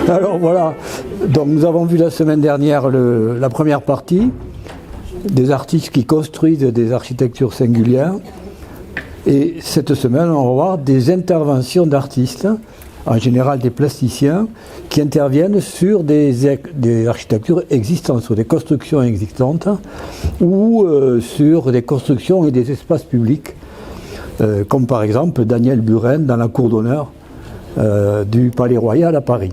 Alors voilà, donc nous avons vu la semaine dernière la première partie des artistes qui construisent des architectures singulières. Et cette semaine, on va voir des interventions d'artistes, en général des plasticiens, qui interviennent sur des architectures existantes, sur des constructions existantes, ou sur des constructions et des espaces publics, comme par exemple Daniel Buren dans la cour d'honneur du Palais Royal à Paris,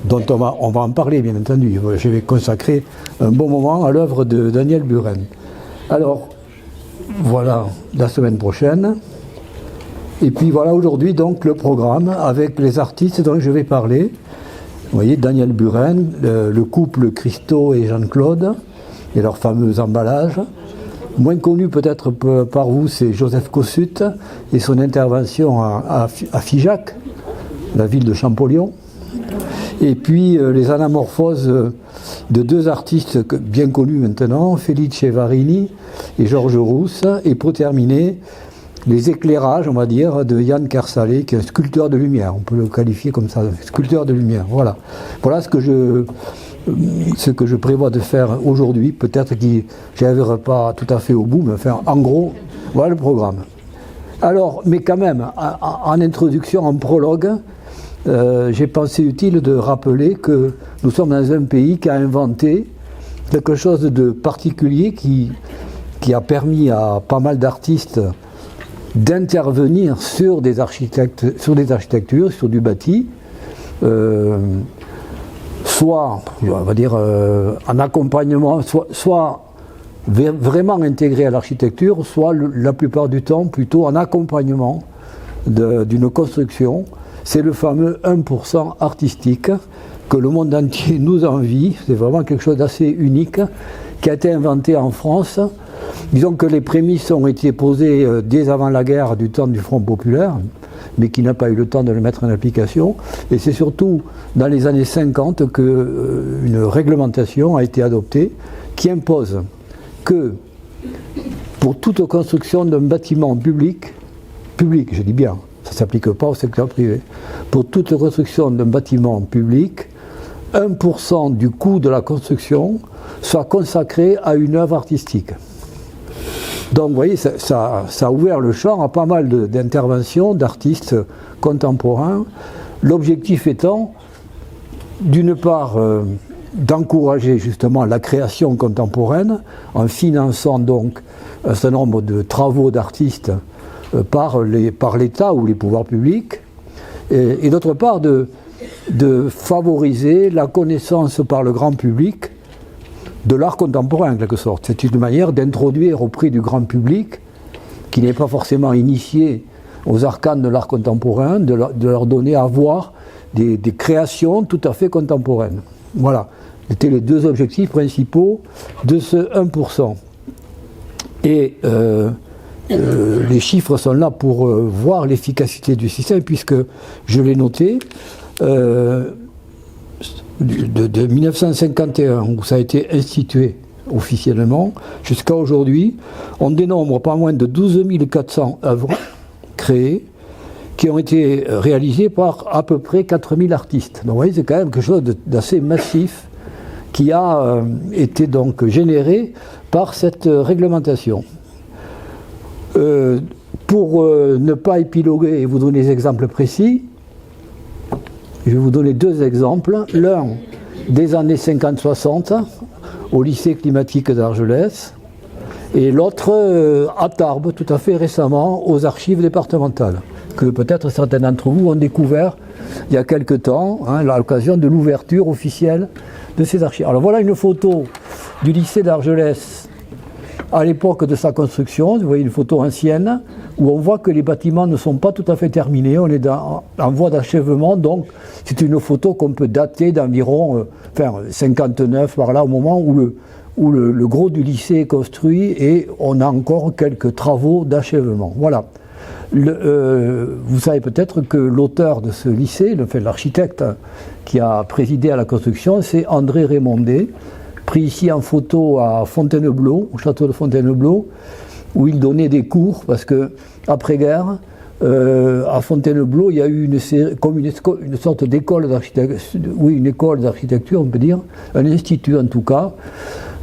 dont on va en parler bien entendu. Je vais consacrer un bon moment à l'œuvre de Daniel Buren. Alors, voilà la semaine prochaine. Et puis voilà aujourd'hui donc le programme avec les artistes dont je vais parler. Vous voyez Daniel Buren, le couple Christo et Jeanne-Claude et leur fameux emballage. Moins connu peut-être par vous, c'est Joseph Cossut et son intervention à Figeac, la ville de Champollion. Et puis les anamorphoses de deux artistes bien connus maintenant, Felice Varini et Georges Rousse. Et pour terminer, les éclairages, on va dire, de Yann Kersalé, qui est un sculpteur de lumière. On peut le qualifier comme ça, sculpteur de lumière. Voilà, voilà ce que je prévois de faire aujourd'hui. Peut-être que je n'arriverai pas tout à fait au bout, mais enfin, en gros, voilà le programme. Alors, mais quand même, en introduction, en prologue, j'ai pensé utile de rappeler que nous sommes dans un pays qui a inventé quelque chose de particulier qui a permis à pas mal d'artistes d'intervenir sur des architectures, sur du bâti, soit, on va dire, en accompagnement, soit vraiment intégré à l'architecture, soit la plupart du temps plutôt en accompagnement d'une construction. C'est le fameux 1% artistique que le monde entier nous envie. C'est vraiment quelque chose d'assez unique qui a été inventé en France. Disons que les prémices ont été posées dès avant la guerre du temps du Front populaire, mais qui n'a pas eu le temps de le mettre en application. Et c'est surtout dans les années 50 qu'une réglementation a été adoptée qui impose que pour toute construction d'un bâtiment public, je dis bien, ça ne s'applique pas au secteur privé, pour toute construction d'un bâtiment public, 1% du coût de la construction soit consacré à une œuvre artistique. Donc vous voyez, ça a ouvert le champ à pas mal d'interventions d'artistes contemporains. L'objectif étant, d'une part, d'encourager justement la création contemporaine en finançant donc un certain nombre de travaux d'artistes par l'État ou les pouvoirs publics, et d'autre part de favoriser la connaissance par le grand public de l'art contemporain en quelque sorte. C'est une manière d'introduire auprès du grand public, qui n'est pas forcément initié aux arcanes de l'art contemporain, de leur donner à voir des créations tout à fait contemporaines. Voilà, c'était les deux objectifs principaux de ce 1%. Et les chiffres sont là pour voir l'efficacité du système, puisque je l'ai noté, de 1951, où ça a été institué officiellement, jusqu'à aujourd'hui, on dénombre pas moins de 12 400 œuvres créées qui ont été réalisées par à peu près 4 000 artistes. Donc vous voyez, c'est quand même quelque chose d'assez massif qui a été donc généré par cette réglementation. Pour ne pas épiloguer et vous donner des exemples précis, je vais vous donner deux exemples. L'un des années 50-60 au lycée climatique d'Argelès et l'autre à Tarbes, tout à fait récemment, aux archives départementales, que peut-être certains d'entre vous ont découvert il y a quelque temps, à l'occasion de l'ouverture officielle de ces archives. Alors voilà une photo du lycée d'Argelès à l'époque de sa construction. Vous voyez une photo ancienne où on voit que les bâtiments ne sont pas tout à fait terminés, on est en voie d'achèvement, donc c'est une photo qu'on peut dater d'environ 59 par là, au moment où le gros du lycée est construit et on a encore quelques travaux d'achèvement. Voilà. Vous savez peut-être que l'auteur de ce lycée, l'architecte qui a présidé à la construction, c'est André Raymondet, pris ici en photo à Fontainebleau, au château de Fontainebleau, où il donnait des cours, parce que après-guerre, à Fontainebleau, il y a eu une sorte d'école d'architecture, oui, une école d'architecture, on peut dire, un institut en tout cas,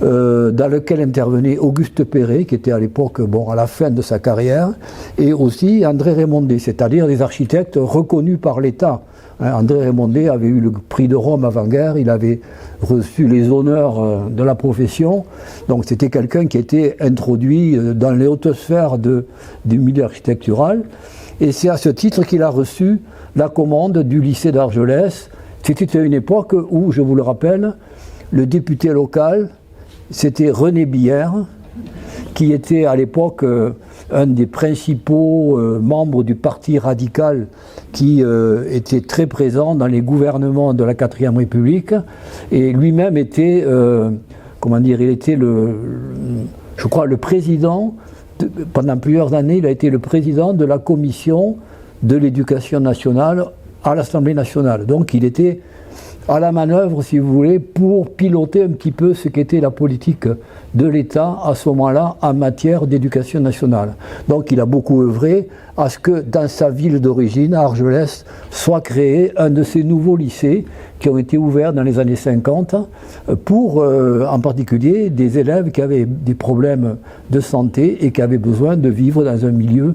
dans lequel intervenait Auguste Perret, qui était à l'époque, bon, à la fin de sa carrière, et aussi André Raymondet, c'est-à-dire des architectes reconnus par l'État. André Raymondet avait eu le prix de Rome avant-guerre, il avait reçu les honneurs de la profession, donc c'était quelqu'un qui était introduit dans les hautes sphères du milieu architectural, et c'est à ce titre qu'il a reçu la commande du lycée d'Argelès. C'était à une époque où, je vous le rappelle, le député local, c'était René Bière, qui était à l'époque un des principaux membres du Parti radical qui était très présent dans les gouvernements de la 4e République, et lui-même était, comment dire, il était je crois, le président, pendant plusieurs années, il a été le président de la commission de l'éducation nationale à l'Assemblée nationale. Donc il était à la manœuvre, si vous voulez, pour piloter un petit peu ce qu'était la politique de l'État à ce moment-là en matière d'éducation nationale. Donc il a beaucoup œuvré à ce que dans sa ville d'origine, à Argelès, soit créé un de ces nouveaux lycées qui ont été ouverts dans les années 50 pour, en particulier, des élèves qui avaient des problèmes de santé et qui avaient besoin de vivre dans un milieu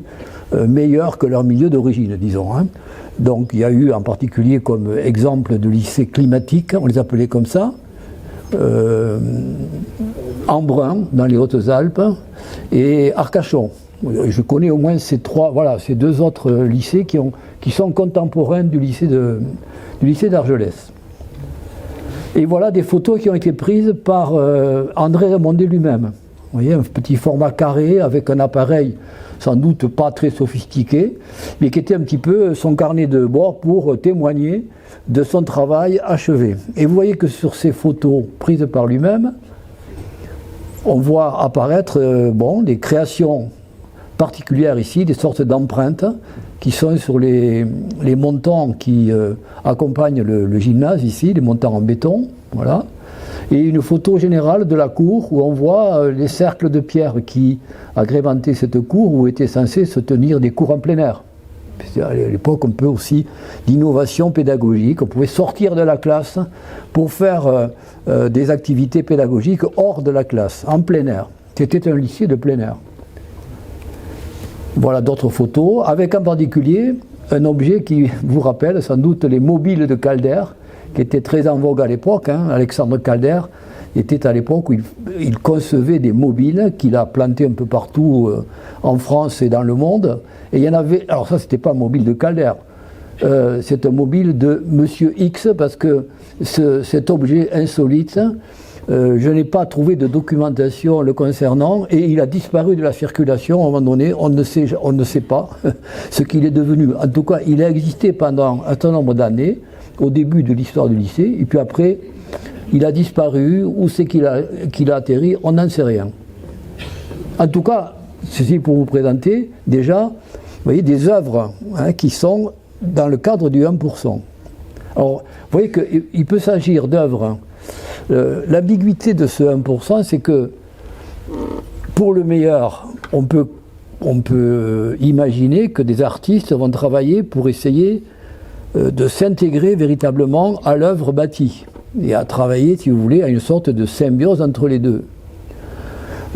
meilleur que leur milieu d'origine, disons. Hein. Donc il y a eu en particulier comme exemple de lycées climatiques, on les appelait comme ça, Embrun dans les Hautes-Alpes et Arcachon. Je connais au moins ces deux autres lycées qui sont contemporains du lycée d'Argelès. Et voilà des photos qui ont été prises par André Raymondet lui-même. Vous voyez, un petit format carré avec un appareil sans doute pas très sophistiqué, mais qui était un petit peu son carnet de bord pour témoigner de son travail achevé. Et vous voyez que sur ces photos prises par lui-même, on voit apparaître des créations particulières ici, des sortes d'empreintes qui sont sur les montants qui accompagnent le gymnase ici, les montants en béton, voilà. Et une photo générale de la cour où on voit les cercles de pierre qui agrémentaient cette cour où étaient censés se tenir des cours en plein air. À l'époque, on peut aussi d'innovation pédagogique, on pouvait sortir de la classe pour faire des activités pédagogiques hors de la classe, en plein air. C'était un lycée de plein air. Voilà d'autres photos, avec en particulier un objet qui vous rappelle sans doute les mobiles de Calder, qui était très en vogue à l'époque. Alexandre Calder était à l'époque où il concevait des mobiles qu'il a plantés un peu partout en France et dans le monde. Et il y en avait, alors ça c'était pas un mobile de Calder, c'est un mobile de Monsieur X, parce que cet objet insolite, je n'ai pas trouvé de documentation le concernant, et il a disparu de la circulation à un moment donné. On ne sait pas ce qu'il est devenu. En tout cas, il a existé pendant un certain nombre d'années, au début de l'histoire du lycée, et puis après, il a disparu. Où c'est qu'il a atterri, on n'en sait rien. En tout cas, ceci pour vous présenter déjà, vous voyez, des œuvres qui sont dans le cadre du 1%. Alors, vous voyez qu'il peut s'agir d'œuvres. L'ambiguïté de ce 1%, c'est que, pour le meilleur, on peut imaginer que des artistes vont travailler pour essayer de s'intégrer véritablement à l'œuvre bâtie et à travailler, si vous voulez, à une sorte de symbiose entre les deux.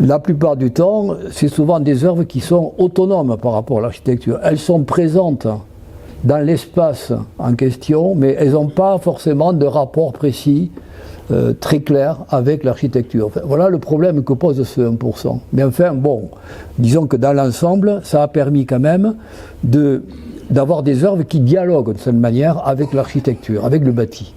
La plupart du temps, c'est souvent des œuvres qui sont autonomes par rapport à l'architecture. Elles sont présentes dans l'espace en question, mais elles n'ont pas forcément de rapport précis, très clair avec l'architecture. Enfin, voilà le problème que pose ce 1%. Mais enfin, bon, disons que dans l'ensemble, ça a permis quand même d'avoir des œuvres qui dialoguent de cette manière avec l'architecture, avec le bâti.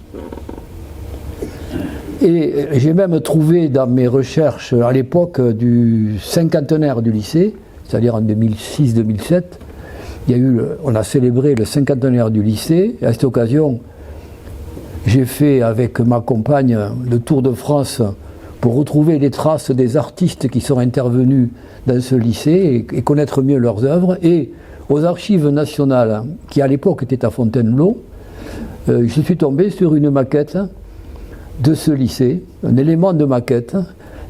Et j'ai même trouvé dans mes recherches à l'époque du cinquantenaire du lycée, c'est-à-dire en 2006-2007, on a célébré le cinquantenaire du lycée, et à cette occasion, j'ai fait avec ma compagne le tour de France pour retrouver les traces des artistes qui sont intervenus dans ce lycée et connaître mieux leurs œuvres. Et aux archives nationales, qui à l'époque étaient à Fontainebleau, je suis tombé sur une maquette de ce lycée, un élément de maquette,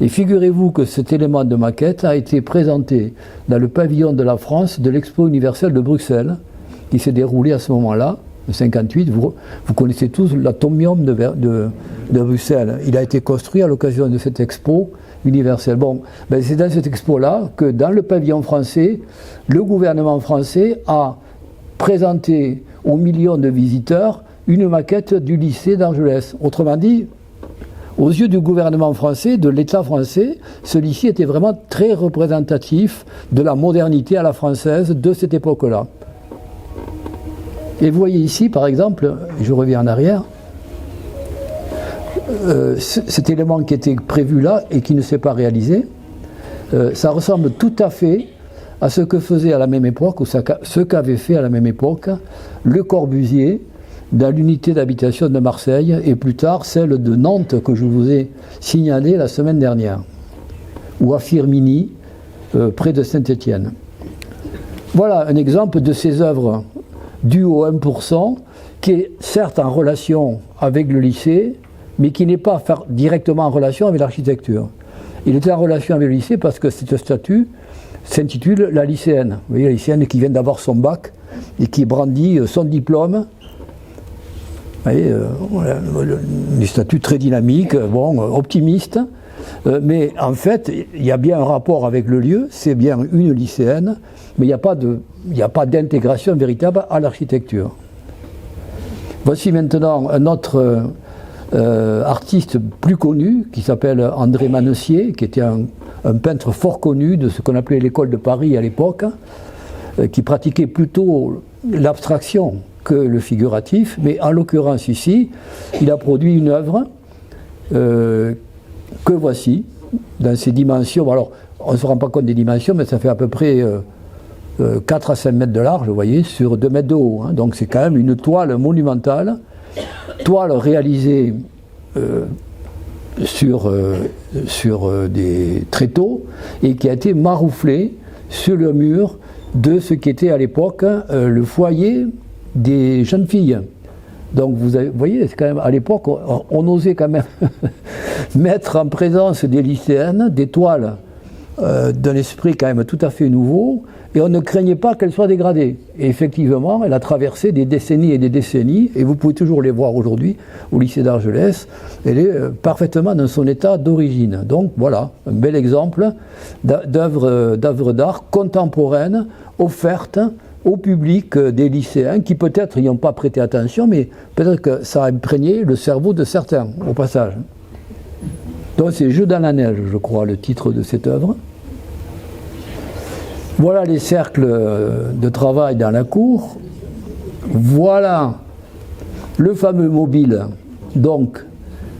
Et figurez-vous que cet élément de maquette a été présenté dans le pavillon de la France de l'Expo universelle de Bruxelles, qui s'est déroulé à ce moment-là, en 1958. Vous connaissez tous l'atomium de Bruxelles. Il a été construit à l'occasion de cette expo universelle. Bon, ben c'est dans cette expo-là que, dans le pavillon français, le gouvernement français a présenté aux millions de visiteurs une maquette du lycée d'Argelès. Autrement dit, aux yeux du gouvernement français, de l'État français, ce lycée était vraiment très représentatif de la modernité à la française de cette époque-là. Et vous voyez ici, par exemple, je reviens en arrière, cet élément qui était prévu là et qui ne s'est pas réalisé, ça ressemble tout à fait à ce que faisait à la même époque, ou ce qu'avait fait à la même époque Le Corbusier dans l'unité d'habitation de Marseille, et plus tard celle de Nantes que je vous ai signalée la semaine dernière, ou à Firminy, près de Saint-Étienne. Voilà un exemple de ces œuvres dues au 1%, qui est certes en relation avec le lycée, mais qui n'est pas directement en relation avec l'architecture. Il était en relation avec le lycée parce que cette statue s'intitule la lycéenne. Vous voyez, la lycéenne qui vient d'avoir son bac et qui brandit son diplôme. Vous voyez, une statue très dynamique, bon, optimiste, mais en fait, il y a bien un rapport avec le lieu, c'est bien une lycéenne, mais il n'y a pas d'intégration véritable à l'architecture. Voici maintenant un autre artiste plus connu, qui s'appelle André Manessier, qui était un peintre fort connu de ce qu'on appelait l'école de Paris à l'époque, qui pratiquait plutôt l'abstraction que le figuratif, mais en l'occurrence ici, il a produit une œuvre que voici, dans ses dimensions. Alors, on ne se rend pas compte des dimensions, mais ça fait à peu près 4 à 5 mètres de large, vous voyez, sur 2 mètres de haut. Hein. Donc c'est quand même une toile monumentale, toile réalisée sur des tréteaux et qui a été marouflée sur le mur de ce qui était à l'époque le foyer des jeunes filles. Donc vous voyez, c'est quand même, à l'époque, on osait quand même mettre en présence des lycéennes des toiles d'un esprit quand même tout à fait nouveau, et on ne craignait pas qu'elles soient dégradées. Et effectivement, elle a traversé des décennies et des décennies, et vous pouvez toujours les voir aujourd'hui au lycée d'Argelès. Elle est parfaitement dans son état d'origine. Donc voilà, un bel exemple d'œuvre d'art contemporaine offerte au public des lycéens qui peut-être n'y ont pas prêté attention, mais peut-être que ça a imprégné le cerveau de certains au passage. Donc c'est Jeux dans la neige, je crois, le titre de cette œuvre. Voilà les cercles de travail dans la cour. Voilà le fameux mobile, donc,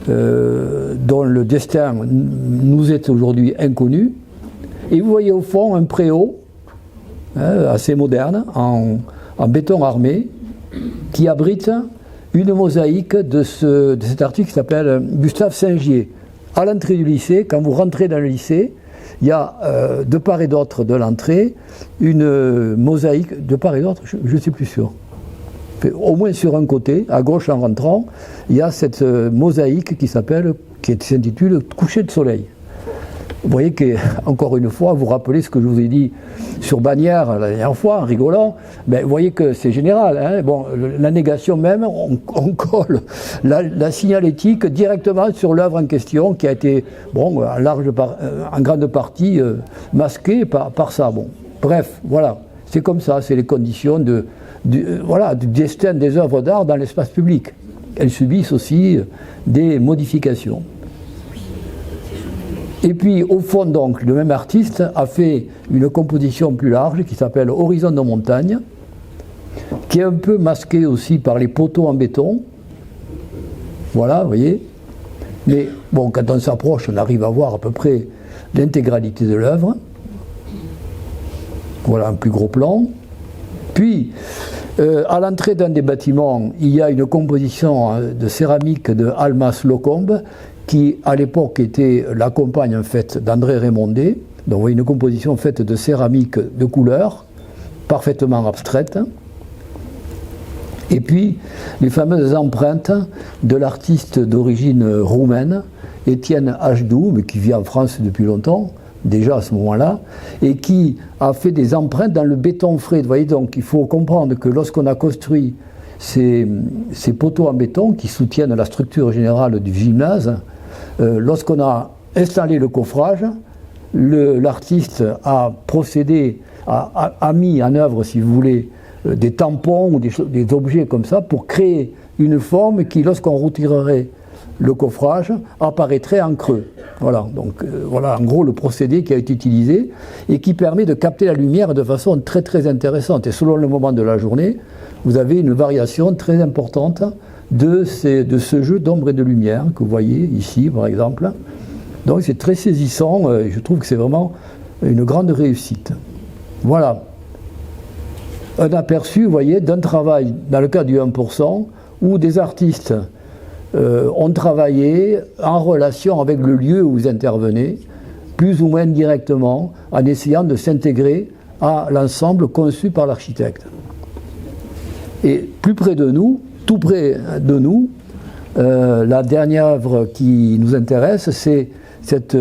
dont le destin nous est aujourd'hui inconnu. Et vous voyez au fond un préau, assez moderne, en béton armé, qui abrite une mosaïque de cet artiste qui s'appelle Gustave Singier. À l'entrée du lycée, quand vous rentrez dans le lycée, il y a de part et d'autre de l'entrée une mosaïque, de part et d'autre, je ne suis plus sûr. Au moins sur un côté, à gauche en rentrant, il y a cette mosaïque qui s'intitule Coucher de soleil. Vous voyez qu'encore une fois, vous rappelez ce que je vous ai dit sur Bagnères la dernière fois, en rigolant, ben, vous voyez que c'est général. Hein. Bon, la négation même, on colle la signalétique directement sur l'œuvre en question, qui a été en grande partie masquée par ça. Bon, bref, voilà, c'est comme ça, c'est les conditions du destin des œuvres d'art dans l'espace public. Elles subissent aussi des modifications. Et puis, au fond, donc, le même artiste a fait une composition plus large qui s'appelle Horizon de montagne, qui est un peu masquée aussi par les poteaux en béton. Voilà, vous voyez. Mais bon, quand on s'approche, on arrive à voir à peu près l'intégralité de l'œuvre. Voilà un plus gros plan. Puis, à l'entrée d'un des bâtiments, il y a une composition de céramique de Almas Locombe, qui à l'époque était la compagne en fait d'André Raymondet. Donc vous voyez une composition faite de céramique de couleur, parfaitement abstraite. Et puis les fameuses empreintes de l'artiste d'origine roumaine Étienne Hdoux, mais qui vit en France depuis longtemps, déjà à ce moment-là, et qui a fait des empreintes dans le béton frais. Vous voyez, donc il faut comprendre que lorsqu'on a construit ces poteaux en béton qui soutiennent la structure générale du gymnase, lorsqu'on a installé le coffrage, l'artiste a procédé, a mis en œuvre, si vous voulez, des tampons ou des objets comme ça pour créer une forme qui, lorsqu'on retirerait le coffrage, apparaîtrait en creux. Voilà, donc voilà en gros le procédé qui a été utilisé et qui permet de capter la lumière de façon très très intéressante. Et selon le moment de la journée, vous avez une variation très importante de ce jeu d'ombre et de lumière que vous voyez ici par exemple. Donc c'est très saisissant et je trouve que c'est vraiment une grande réussite. Voilà un aperçu, vous voyez, d'un travail dans le cas du 1% où des artistes ont travaillé en relation avec le lieu où vous intervenez, plus ou moins directement, en essayant de s'intégrer à l'ensemble conçu par l'architecte. Et plus près de nous, tout près de nous, la dernière œuvre qui nous intéresse, c'est cette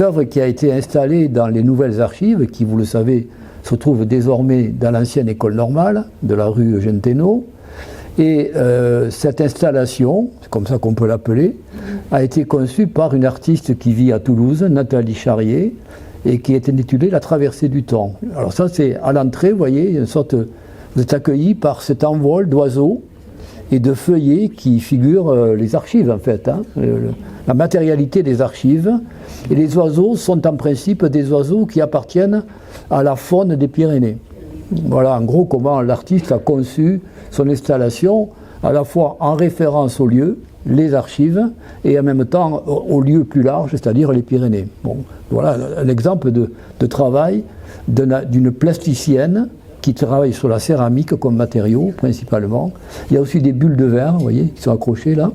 œuvre qui a été installée dans les nouvelles archives, qui, vous le savez, se trouve désormais dans l'ancienne école normale de la rue Eugène Thénault. Et cette installation, c'est comme ça qu'on peut l'appeler, a été conçue par une artiste qui vit à Toulouse, Nathalie Charrier, et qui est intitulée La traversée du temps. Alors ça, c'est à l'entrée, vous voyez, une sorte, vous êtes accueillis par cet envol d'oiseaux et de feuillets qui figurent les archives, en fait, hein, la matérialité des archives. Et les oiseaux sont en principe des oiseaux qui appartiennent à la faune des Pyrénées. Voilà en gros comment l'artiste a conçu son installation, à la fois en référence au lieu, les archives, et en même temps au lieu plus large, c'est-à-dire les Pyrénées. Bon, voilà un exemple de travail d'une plasticienne qui travaille sur la céramique comme matériau principalement. Il y a aussi des bulles de verre, vous voyez, qui sont accrochées là.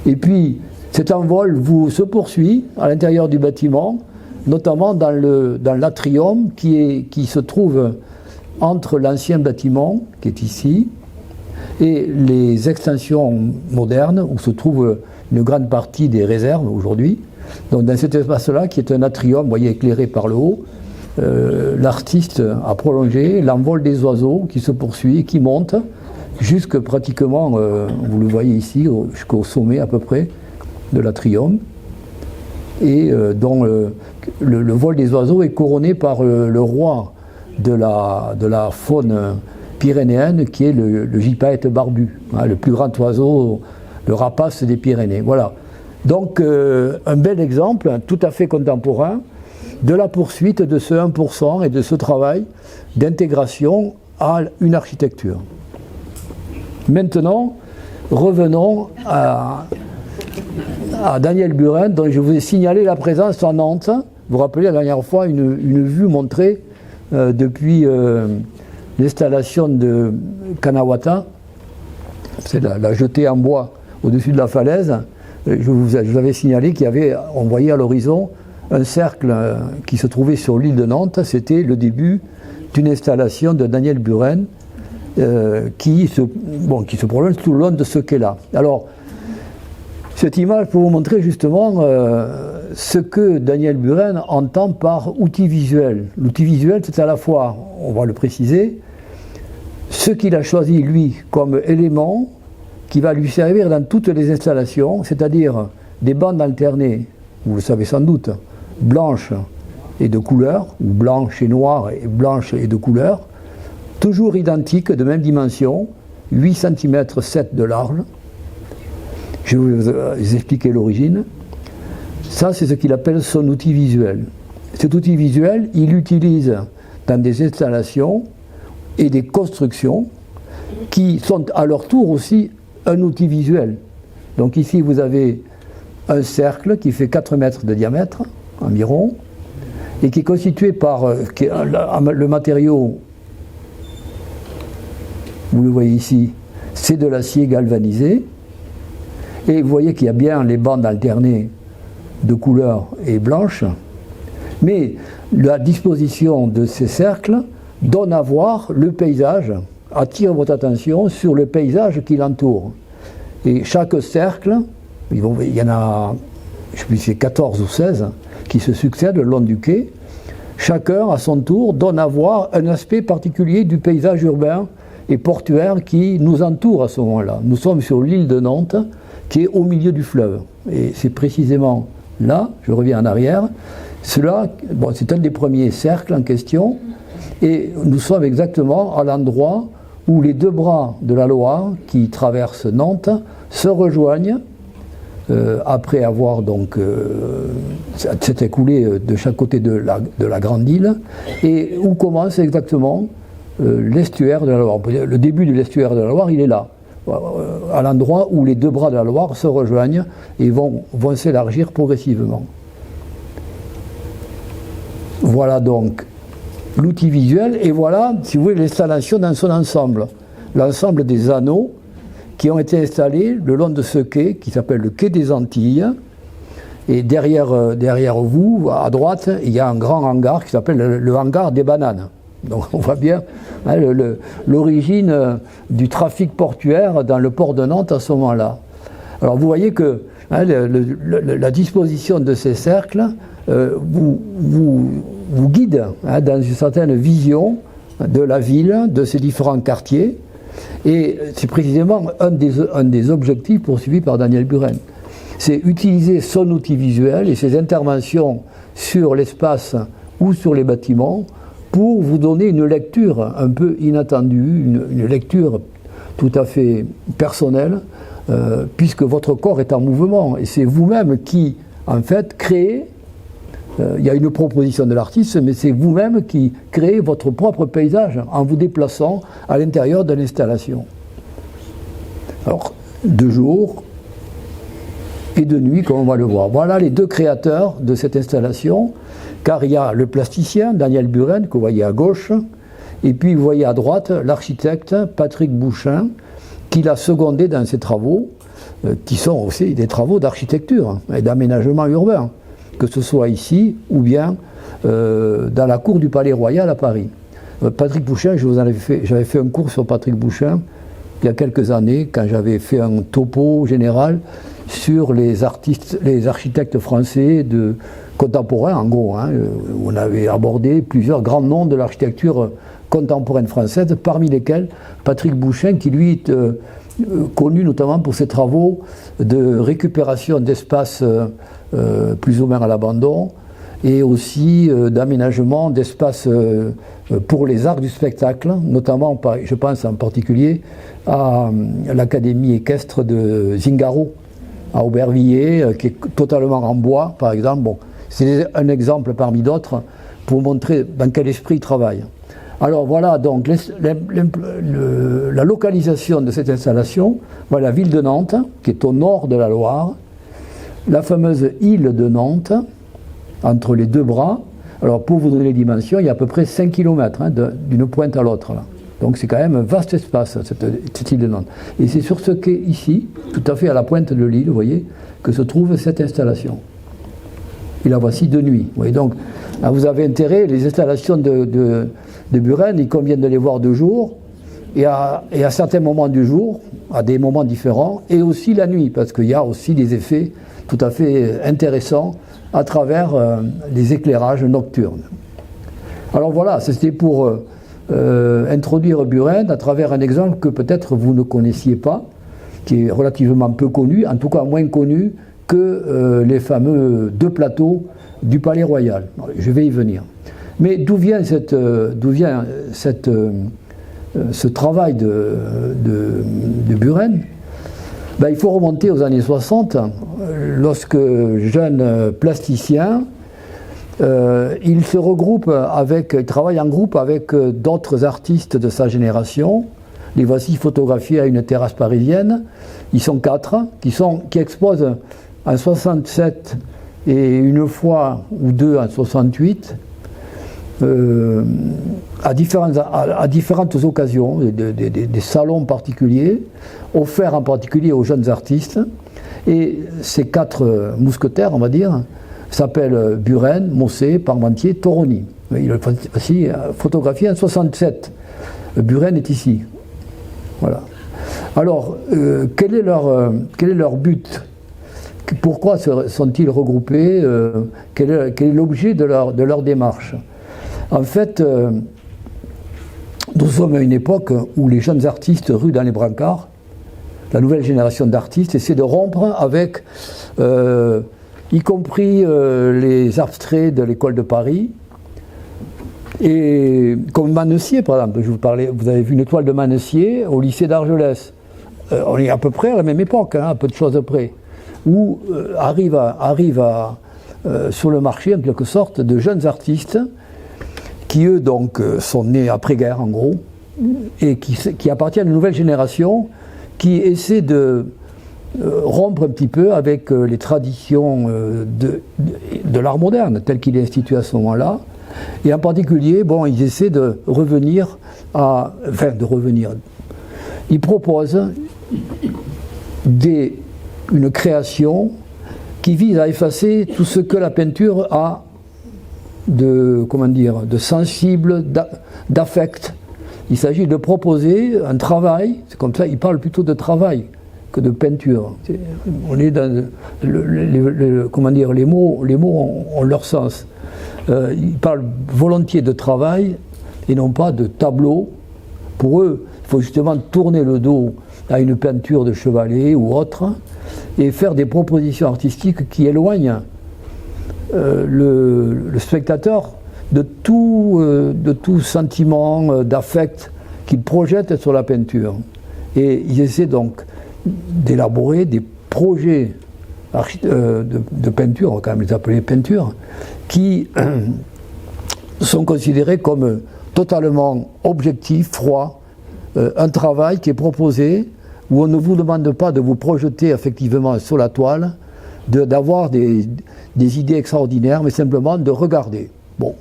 Et puis cet envol se poursuit à l'intérieur du bâtiment, notamment dans l'atrium qui se trouve entre l'ancien bâtiment, qui est ici, et les extensions modernes, où se trouve une grande partie des réserves aujourd'hui. Donc dans cet espace-là, qui est un atrium, vous voyez, éclairé par le haut, l'artiste a prolongé l'envol des oiseaux qui se poursuit, qui monte, jusque pratiquement, vous le voyez ici, jusqu'au sommet à peu près de l'atrium, et dont le vol des oiseaux est couronné par le roi de la faune pyrénéenne, qui est le gypaète barbu, hein, le plus grand oiseau, le rapace des Pyrénées. Voilà. Donc un bel exemple, tout à fait contemporain, de la poursuite de ce 1% et de ce travail d'intégration à une architecture. Maintenant, revenons à Daniel Buren, dont je vous ai signalé la présence en Nantes. Vous vous rappelez la dernière fois une vue montrée depuis l'installation de Kanawata, c'est la jetée en bois au-dessus de la falaise. Je vous avais signalé on voyait à l'horizon un cercle qui se trouvait sur l'île de Nantes. C'était le début d'une installation de Daniel Buren qui se prolonge tout le long de ce quai-là. Alors, cette image pour vous montrer justement ce que Daniel Buren entend par outil visuel. L'outil visuel, c'est à la fois, on va le préciser, ce qu'il a choisi lui comme élément qui va lui servir dans toutes les installations, c'est-à-dire des bandes alternées, vous le savez sans doute, blanches et de couleur, ou blanches et noires et blanches et de couleur, toujours identiques, de même dimension, 8 cm 7 de large. Je vais vous expliquer l'origine. Ça, c'est ce qu'il appelle son outil visuel. Cet outil visuel, il l'utilise dans des installations et des constructions qui sont à leur tour aussi un outil visuel. Donc ici, vous avez un cercle qui fait 4 mètres de diamètre environ et qui est constitué par le matériau, vous le voyez ici, c'est de l'acier galvanisé. Et vous voyez qu'il y a bien les bandes alternées de couleur et blanches, mais la disposition de ces cercles donne à voir le paysage, attire votre attention sur le paysage qui l'entoure. Et chaque cercle Il y en a, je ne sais plus si c'est 14 ou 16, qui se succèdent le long du quai. Chacun, à son tour, donne à voir un aspect particulier du paysage urbain et portuaire qui nous entoure à ce moment-là. Nous sommes sur l'île de Nantes, qui est au milieu du fleuve. Et c'est précisément là, je reviens en arrière, bon, c'est un des premiers cercles en question, et nous sommes exactement à l'endroit où les deux bras de la Loire qui traversent Nantes se rejoignent après avoir donc s'est écoulé de chaque côté de la grande île, et où commence exactement l'estuaire de la Loire. Le début de l'estuaire de la Loire, il est là, à l'endroit où les deux bras de la Loire se rejoignent et vont s'élargir progressivement. Voilà donc l'outil visuel, et voilà, si vous voulez, l'installation dans son ensemble. L'ensemble des anneaux qui ont été installés le long de ce quai qui s'appelle le quai des Antilles. Et derrière vous, à droite, il y a un grand hangar qui s'appelle le hangar des bananes. Donc on voit bien l'origine du trafic portuaire dans le port de Nantes à ce moment-là. Alors vous voyez que la disposition de ces cercles vous guide dans une certaine vision de la ville, de ses différents quartiers. Et c'est précisément un des objectifs poursuivis par Daniel Buren. C'est utiliser son outil visuel et ses interventions sur l'espace ou sur les bâtiments pour vous donner une lecture un peu inattendue, une lecture tout à fait personnelle, puisque votre corps est en mouvement et c'est vous-même qui, en fait, créez. Il y a une proposition de l'artiste, mais c'est vous-même qui créez votre propre paysage en vous déplaçant à l'intérieur de l'installation. Alors, de jour et de nuit, comme on va le voir. Voilà les deux créateurs de cette installation, car il y a le plasticien, Daniel Buren, que vous voyez à gauche, et puis vous voyez à droite l'architecte Patrick Bouchain, qui l'a secondé dans ses travaux, qui sont aussi des travaux d'architecture et d'aménagement urbain, que ce soit ici ou bien dans la cour du Palais Royal à Paris. Patrick Bouchain, j'avais fait un cours sur Patrick Bouchain il y a quelques années, quand j'avais fait un topo général sur les architectes français contemporains, en gros, où on avait abordé plusieurs grands noms de l'architecture contemporaine française, parmi lesquels Patrick Bouchain, qui lui est connu notamment pour ses travaux de récupération d'espaces plus ou moins à l'abandon, et aussi d'aménagement d'espaces pour les arts du spectacle, notamment, je pense en particulier à l'académie équestre de Zingaro, à Aubervilliers, qui est totalement en bois, par exemple. Bon, c'est un exemple parmi d'autres pour montrer dans quel esprit il travaille. Alors voilà donc la localisation de cette installation. Voilà la ville de Nantes, qui est au nord de la Loire, la fameuse île de Nantes, entre les deux bras. Alors pour vous donner les dimensions, il y a à peu près 5 km d'une pointe à l'autre. Donc c'est quand même un vaste espace, cette île de Nantes. Et c'est sur ce quai ici, tout à fait à la pointe de l'île, vous voyez, que se trouve cette installation. Et la voici de nuit. Vous voyez, donc vous avez intérêt, les installations de Buren, il convient de les voir de jour, et à certains moments du jour, à des moments différents, et aussi la nuit, parce qu'il y a aussi des effets tout à fait intéressants à travers les éclairages nocturnes. Alors voilà, c'était pour introduire Buren à travers un exemple que peut-être vous ne connaissiez pas, qui est relativement peu connu, en tout cas moins connu que les fameux deux plateaux du Palais Royal. Je vais y venir. Mais d'où vient ce travail de Buren? Il faut remonter aux années 60, lorsque jeune plasticien, il se regroupe il travaille en groupe avec d'autres artistes de sa génération. Les voici photographiés à une terrasse parisienne. Ils sont 4, qui exposent en 67 et une fois ou deux en 68, à différentes occasions, des salons particuliers, offerts en particulier aux jeunes artistes. Et ces 4 mousquetaires, on va dire, s'appellent Buren, Mossé, Parmentier, Toroni. Il est aussi photographié en 67. Buren est ici. Voilà. Alors, quel est leur but? Pourquoi sont-ils regroupés? Quel est l'objet de leur démarche? En fait, nous sommes à une époque où les jeunes artistes ruent dans les brancards. La nouvelle génération d'artistes essaie de rompre avec, y compris les abstraits de l'école de Paris. Et comme Manessier, par exemple, vous avez vu une toile de Manessier au lycée d'Argelès. On est à peu près à la même époque, à peu de choses près, où arrivent sur le marché, en quelque sorte, de jeunes artistes qui, eux, donc, sont nés après-guerre, en gros, et qui appartiennent à une nouvelle génération qui essaie de rompre un petit peu avec les traditions de l'art moderne, tel qu'il est institué à ce moment-là. Et en particulier, bon, ils essaient de revenir Ils proposent une création qui vise à effacer tout ce que la peinture a de sensible, d'affect. Il s'agit de proposer un travail, c'est comme ça, il parle plutôt de travail que de peinture. On est dans les mots ont leur sens. Ils parlent volontiers de travail et non pas de tableau. Pour eux, il faut justement tourner le dos à une peinture de chevalet ou autre et faire des propositions artistiques qui éloignent le spectateur de tout sentiment d'affect qu'il projette sur la peinture. Et ils essaient donc d'élaborer des projets de peinture, on va quand même les appeler peintures, qui sont considérés comme totalement objectifs, froids, un travail qui est proposé où on ne vous demande pas de vous projeter effectivement sur la toile, d'avoir des idées extraordinaires, mais simplement de regarder. Bon,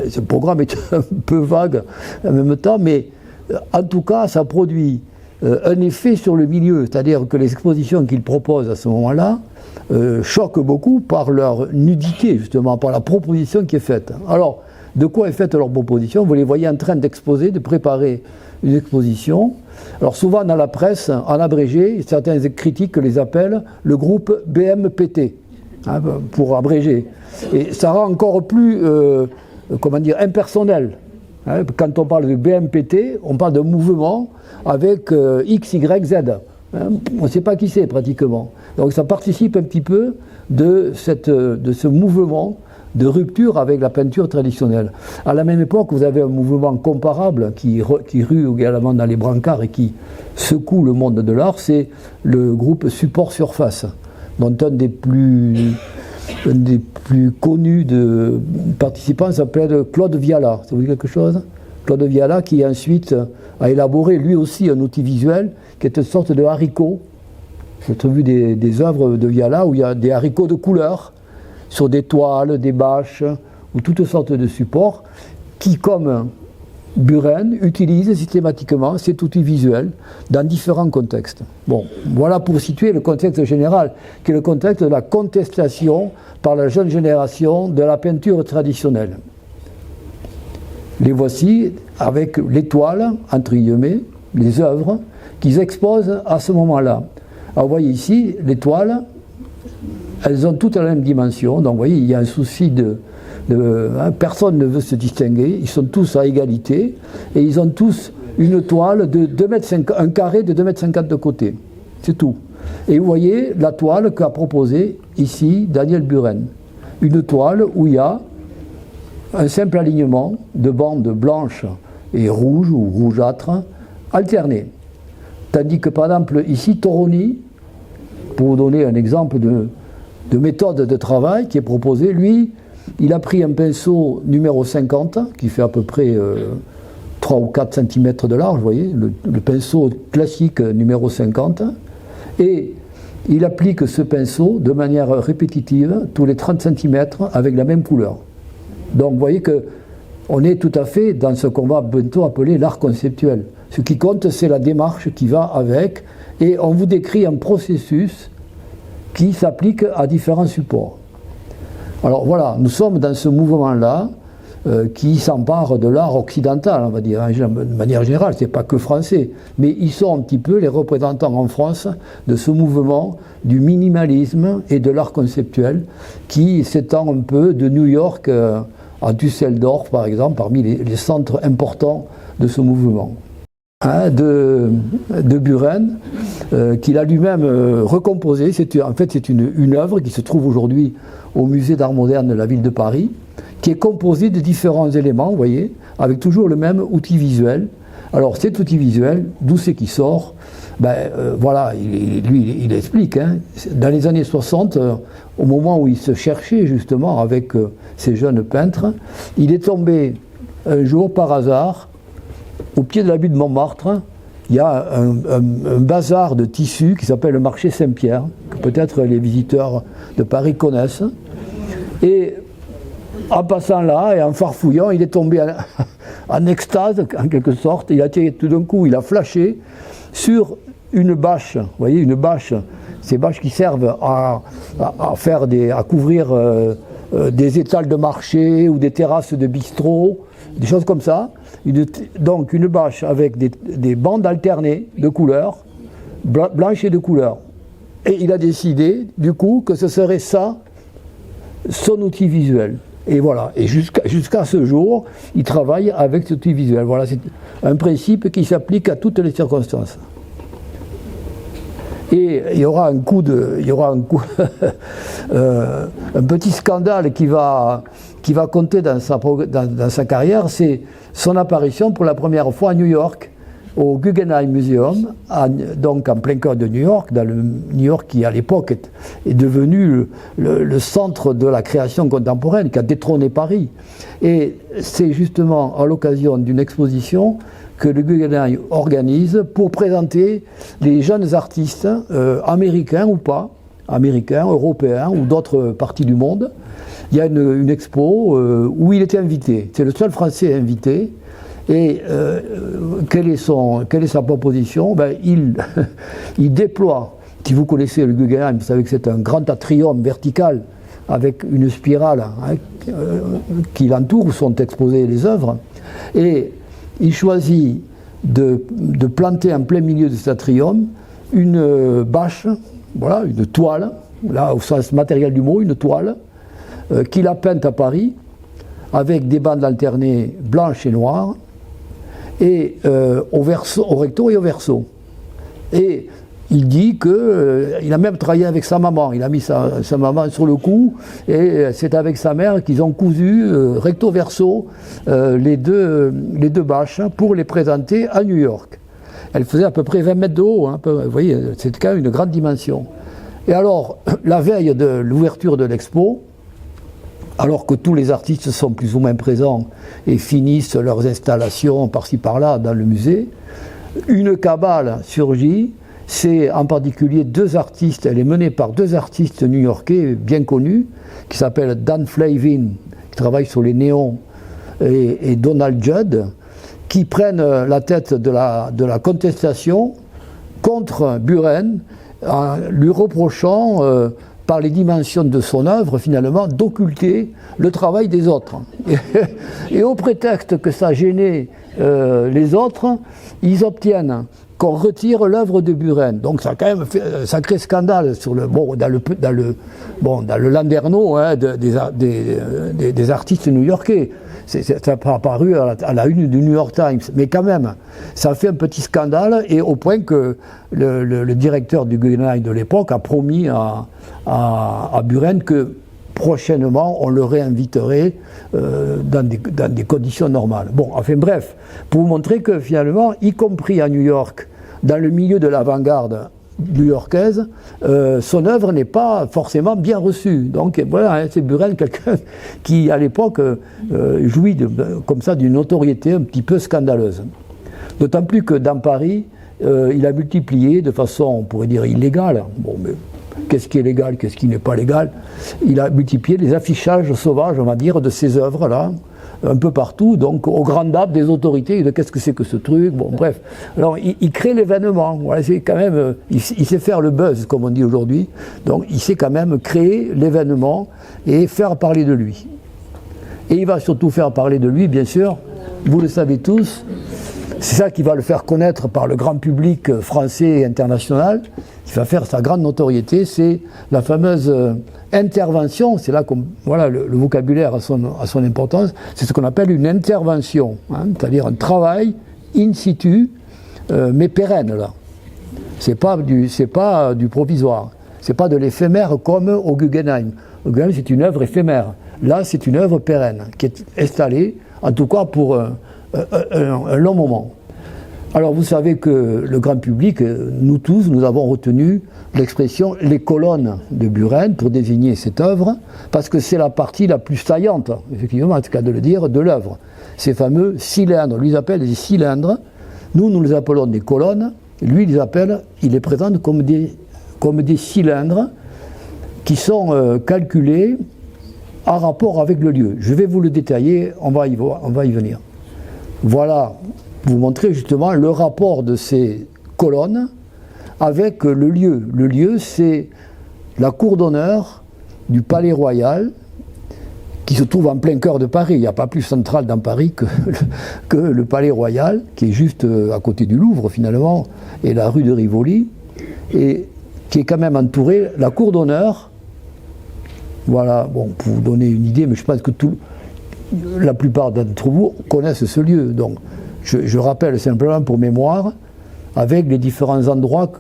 ce programme est un peu vague en même temps, mais en tout cas, ça produit un effet sur le milieu, c'est-à-dire que les expositions qu'ils proposent à ce moment-là choquent beaucoup par leur nudité, justement, par la proposition qui est faite. Alors, de quoi est faite leur proposition? Vous les voyez en train d'exposer, de préparer une exposition. Alors souvent dans la presse, en abrégé, certains critiques les appellent le groupe BMPT, hein, pour abréger. Et ça rend encore plus, impersonnel. Hein. Quand on parle de BMPT, on parle d'un mouvement avec X, Y, Z. Hein. On ne sait pas qui c'est pratiquement. Donc ça participe un petit peu de ce mouvement de rupture avec la peinture traditionnelle. À la même époque, vous avez un mouvement comparable qui rue également dans les brancards et qui secoue le monde de l'art, c'est le groupe Support Surface, dont un des plus connus participants s'appelle Claude Viala. Ça vous dit quelque chose? Claude Viala qui ensuite a élaboré lui aussi un outil visuel qui est une sorte de haricot. J'ai vu des œuvres de Viala où il y a des haricots de couleurs sur des toiles, des bâches ou toutes sortes de supports qui, comme Buren, utilisent systématiquement cet outil visuel dans différents contextes. Bon, voilà pour situer le contexte général, qui est le contexte de la contestation par la jeune génération de la peinture traditionnelle. Les voici avec les toiles, entre guillemets, les œuvres qu'ils exposent à ce moment-là. Alors vous voyez ici, les toiles, elles ont toutes la même dimension, donc vous voyez, il y a un souci personne ne veut se distinguer, ils sont tous à égalité, et ils ont tous une toile de 2,50 m, un carré de 2,50 m de côté, c'est tout. Et vous voyez la toile qu'a proposée ici Daniel Buren, une toile où il y a un simple alignement de bandes blanches et rouges ou rougeâtres alternées. Tandis que par exemple ici Toroni, pour vous donner un exemple de méthode de travail qui est proposée, lui, il a pris un pinceau numéro 50, qui fait à peu près 3 ou 4 cm de large, vous voyez, le pinceau classique numéro 50, et il applique ce pinceau de manière répétitive, tous les 30 cm, avec la même couleur. Donc vous voyez qu'on est tout à fait dans ce qu'on va bientôt appeler l'art conceptuel. Ce qui compte, c'est la démarche qui va avec, et on vous décrit un processus qui s'applique à différents supports. Alors voilà, nous sommes dans ce mouvement-là, qui s'emparent de l'art occidental, on va dire, hein, de manière générale, c'est pas que français, mais ils sont un petit peu les représentants en France de ce mouvement du minimalisme et de l'art conceptuel qui s'étend un peu de New York à Düsseldorf, par exemple, parmi les centres importants de ce mouvement. Hein, de Buren, qu'il a lui-même recomposé. En fait, c'est une œuvre qui se trouve aujourd'hui au musée d'art moderne de la ville de Paris, qui est composée de différents éléments, vous voyez, avec toujours le même outil visuel. Alors cet outil visuel, d'où c'est qu'il sort? Voilà, il explique. Hein, dans les années 60, au moment où il se cherchait justement avec ces jeunes peintres, il est tombé un jour par hasard au pied de la butte de Montmartre. Il y a un bazar de tissus qui s'appelle le marché Saint-Pierre, que peut-être les visiteurs de Paris connaissent. Et en passant là et en farfouillant, il est tombé en extase, en quelque sorte. Tout d'un coup, il a flashé sur une bâche. Vous voyez, une bâche, ces bâches qui servent à couvrir des étals de marché ou des terrasses de bistrot, des choses comme ça. Donc une bâche avec des bandes alternées de couleurs, blanches et de couleurs. Et il a décidé, du coup, que ce serait ça, son outil visuel. Et voilà, et jusqu'à ce jour, il travaille avec cet outil visuel. Voilà, c'est un principe qui s'applique à toutes les circonstances. Et il y aura un petit scandale qui va compter dans sa carrière, c'est son apparition pour la première fois à New York, au Guggenheim Museum, donc en plein cœur de New York, dans le New York qui à l'époque est devenu le centre de la création contemporaine, qui a détrôné Paris. Et c'est justement à l'occasion d'une exposition que le Guggenheim organise pour présenter les jeunes artistes, américains ou pas, américains, européens ou d'autres parties du monde. Il y a une expo où il était invité. C'est le seul Français invité. Et quelle est sa proposition? Il déploie, si vous connaissez le Guggenheim, vous savez que c'est un grand atrium vertical avec une spirale qui l'entoure, où sont exposées les œuvres. Et il choisit de planter en plein milieu de cet atrium une bâche, voilà, une toile, là au sens matériel du mot, une toile, qu'il a peinte à Paris, avec des bandes alternées blanches et noires, et au recto et au verso. Et il dit qu'il a même travaillé avec sa maman, il a mis sa maman sur le cou, et c'est avec sa mère qu'ils ont cousu recto verso les deux bâches pour les présenter à New York. Elle faisait à peu près 20 mètres de haut, hein, vous voyez, c'est quand même une grande dimension. Et alors, la veille de l'ouverture de l'expo, alors que tous les artistes sont plus ou moins présents et finissent leurs installations par-ci par-là dans le musée, une cabale surgit. C'est en particulier deux artistes, elle est menée par deux artistes new-yorkais bien connus, qui s'appellent Dan Flavin, qui travaille sur les néons, et Donald Judd, qui prennent la tête de la contestation contre Buren, en lui reprochant, par les dimensions de son œuvre, finalement, d'occulter le travail des autres. Et au prétexte que ça gênait les autres, ils obtiennent qu'on retire l'œuvre de Buren. Donc ça a quand même fait un sacré scandale dans le landerneau, hein, des artistes new-yorkais. Ça n'a pas apparu à la une du New York Times. Mais quand même, ça a fait un petit scandale, et au point que le directeur du Guggenheim de l'époque a promis à Buren que prochainement on le réinviterait dans des conditions normales. Bon, enfin bref, pour vous montrer que finalement, y compris à New York, dans le milieu de l'avant-garde new-yorkaise, son œuvre n'est pas forcément bien reçue. Donc voilà, hein, c'est Buren, quelqu'un qui à l'époque jouit comme ça d'une notoriété un petit peu scandaleuse. D'autant plus que dans Paris, il a multiplié de façon, on pourrait dire, illégale. Bon, mais qu'est-ce qui est légal, qu'est-ce qui n'est pas légal? Il a multiplié les affichages sauvages, on va dire, de ces œuvres-là, un peu partout, donc au grand dam des autorités, de qu'est-ce que c'est que ce truc, bon bref. Alors il crée l'événement, voilà, c'est quand même, il sait faire le buzz, comme on dit aujourd'hui, donc il sait quand même créer l'événement et faire parler de lui. Et il va surtout faire parler de lui, bien sûr, vous le savez tous. C'est ça qui va le faire connaître par le grand public français et international, qui va faire sa grande notoriété, c'est la fameuse intervention, c'est là que voilà, le vocabulaire a son importance, c'est ce qu'on appelle une intervention, hein, c'est-à-dire un travail in situ, mais pérenne là. C'est pas du provisoire, c'est pas de l'éphémère comme au Guggenheim. Au Guggenheim, c'est une œuvre éphémère. Là, c'est une œuvre pérenne, qui est installée, en tout cas pour un long moment. Alors vous savez que le grand public, nous tous, nous avons retenu l'expression « les colonnes de Buren » pour désigner cette œuvre, parce que c'est la partie la plus saillante, effectivement, en tout cas de le dire, de l'œuvre. Ces fameux cylindres, lui ils appellent des cylindres, nous les appelons des colonnes, lui il les présente comme des cylindres qui sont calculés en rapport avec le lieu. Je vais vous le détailler, on va y venir. Voilà, vous montrer justement le rapport de ces colonnes avec le lieu. Le lieu, c'est la cour d'honneur du Palais Royal, qui se trouve en plein cœur de Paris. Il n'y a pas plus central dans Paris que le Palais Royal, qui est juste à côté du Louvre finalement, et la rue de Rivoli, et qui est quand même entouré, la cour d'honneur. Voilà, bon, pour vous donner une idée, mais je pense que la plupart d'entre vous connaissent ce lieu. Donc, je rappelle simplement pour mémoire, avec les différents endroits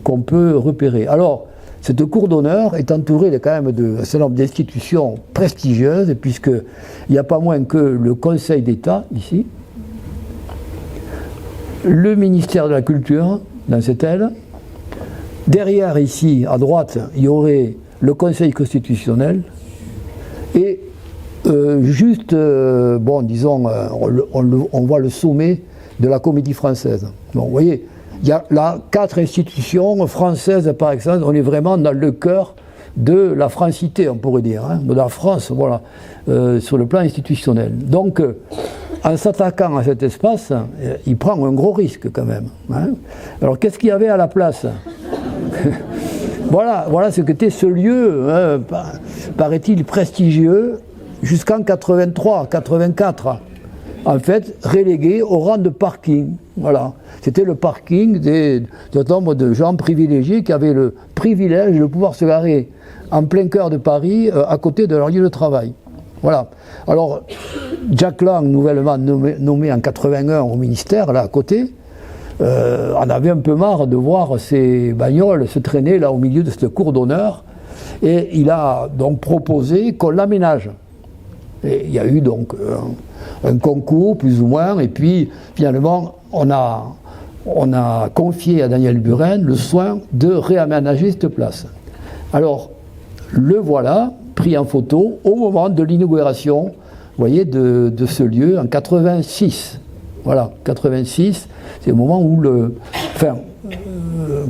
qu'on peut repérer. Alors, cette cour d'honneur est entourée quand même d'un certain nombre d'institutions prestigieuses, puisqu'il n'y a pas moins que le Conseil d'État, ici, le ministère de la Culture, dans cette aile. Derrière, ici, à droite, il y aurait le Conseil constitutionnel, et bon, disons, on voit le sommet de la Comédie Française. Donc, vous voyez, il y a là 4 institutions françaises par excellence. On est vraiment dans le cœur de la francité, on pourrait dire, hein, de la France, voilà, sur le plan institutionnel. Donc, en s'attaquant à cet espace, il prend un gros risque quand même. Hein. Alors, qu'est-ce qu'il y avait à la place? Voilà ce qu'était ce lieu, hein, paraît-il prestigieux, jusqu'en 83, 84. En fait, relégué au rang de parking. Voilà. C'était le parking d'un nombre de gens privilégiés qui avaient le privilège de pouvoir se garer en plein cœur de Paris, à côté de leur lieu de travail. Voilà. Alors, Jack Lang, nouvellement nommé en 81 au ministère, là à côté, en avait un peu marre de voir ces bagnoles se traîner là au milieu de cette cour d'honneur, et il a donc proposé qu'on l'aménage. Et il y a eu donc un concours plus ou moins, et puis finalement on a confié à Daniel Buren le soin de réaménager cette place. Alors le voilà pris en photo au moment de l'inauguration, vous voyez, de ce lieu en 86. Voilà, 86, c'est le moment où